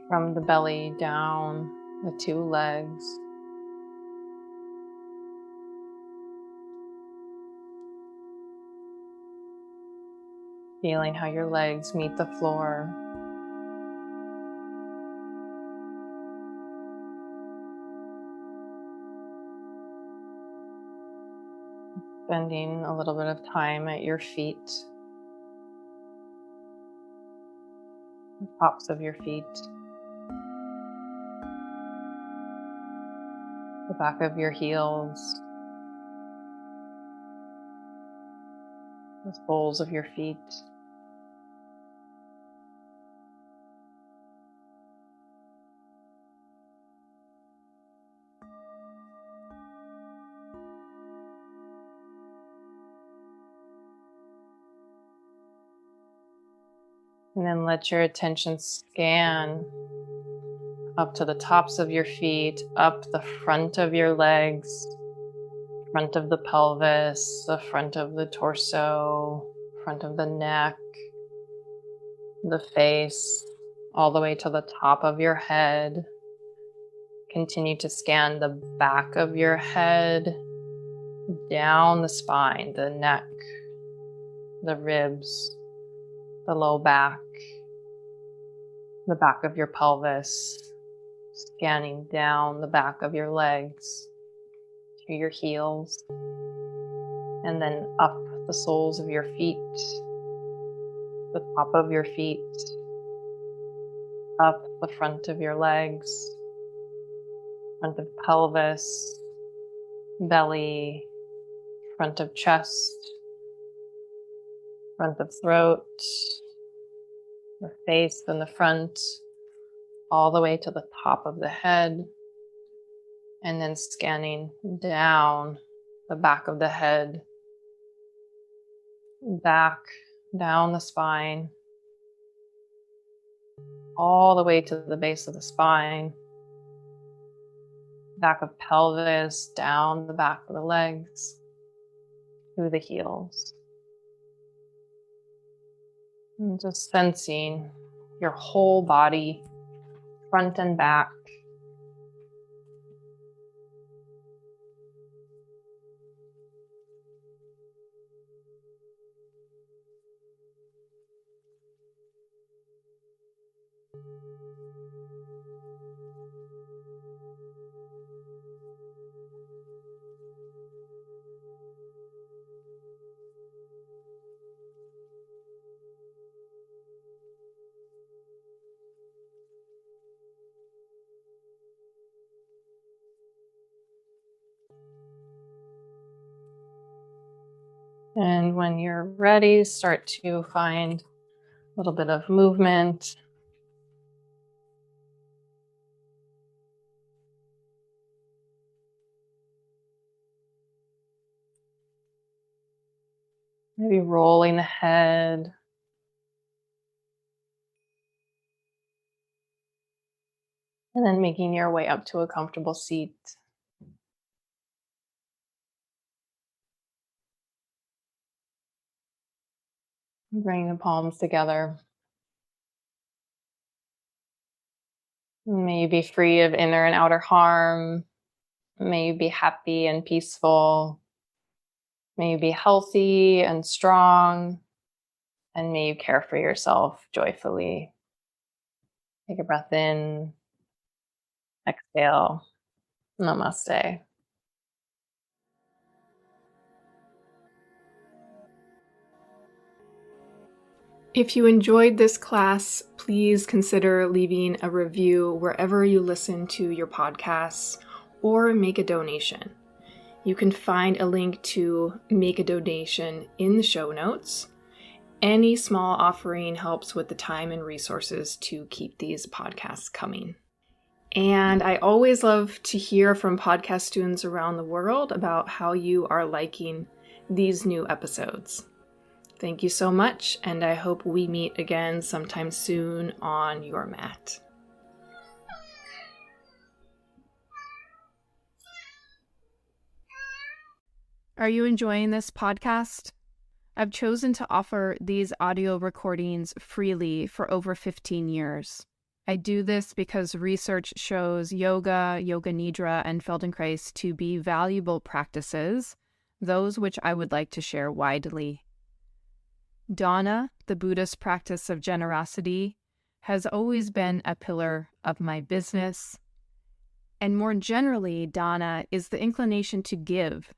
From the belly down the two legs. Feeling how your legs meet the floor. Spending a little bit of time at your feet, the tops of your feet, the back of your heels, the soles of your feet. And then let your attention scan up to the tops of your feet, up the front of your legs, front of the pelvis, the front of the torso, front of the neck, the face, all the way to the top of your head. Continue to scan the back of your head, down the spine, the neck, the ribs, the low back, the back of your pelvis, scanning down the back of your legs to your heels, and then up the soles of your feet, the top of your feet, up the front of your legs, front of pelvis, belly, front of chest, front of throat, the face and the front, all the way to the top of the head, and then scanning down the back of the head, back, down the spine, all the way to the base of the spine, back of pelvis, down the back of the legs, through the heels. And just sensing your whole body, front and back. And when you're ready, start to find a little bit of movement. Maybe rolling the head. And then making your way up to a comfortable seat. Bring the palms together. May you be free of inner and outer harm. May you be happy and peaceful. May you be healthy and strong. And may you care for yourself joyfully. Take a breath in. Exhale. Namaste. If you enjoyed this class, please consider leaving a review wherever you listen to your podcasts or make a donation. You can find a link to make a donation in the show notes. Any small offering helps with the time and resources to keep these podcasts coming. And I always love to hear from podcast students around the world about how you are liking these new episodes. Thank you so much, and I hope we meet again sometime soon on your mat. Are you enjoying this podcast? I've chosen to offer these audio recordings freely for over 15 years. I do this because research shows yoga, yoga nidra, and Feldenkrais to be valuable practices, those which I would like to share widely. Dana, the Buddhist practice of generosity, has always been a pillar of my business. And more generally, dana is the inclination to give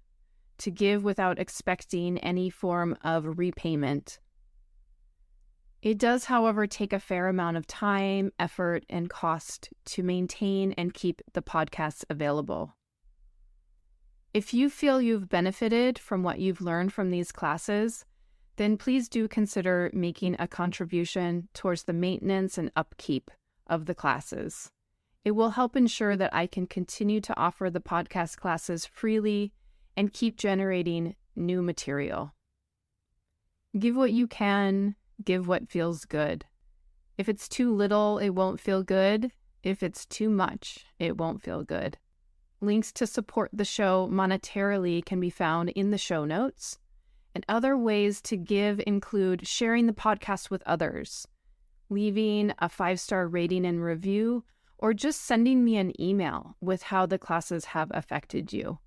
without expecting any form of repayment. It does, however, take a fair amount of time, effort, and cost to maintain and keep the podcasts available. If you feel you've benefited from what you've learned from these classes, then please do consider making a contribution towards the maintenance and upkeep of the classes. It will help ensure that I can continue to offer the podcast classes freely and keep generating new material. Give what you can, give what feels good. If it's too little, it won't feel good. If it's too much, it won't feel good. Links to support the show monetarily can be found in the show notes. And other ways to give include sharing the podcast with others, leaving a 5-star rating and review, or just sending me an email with how the classes have affected you.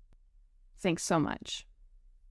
Thanks so much.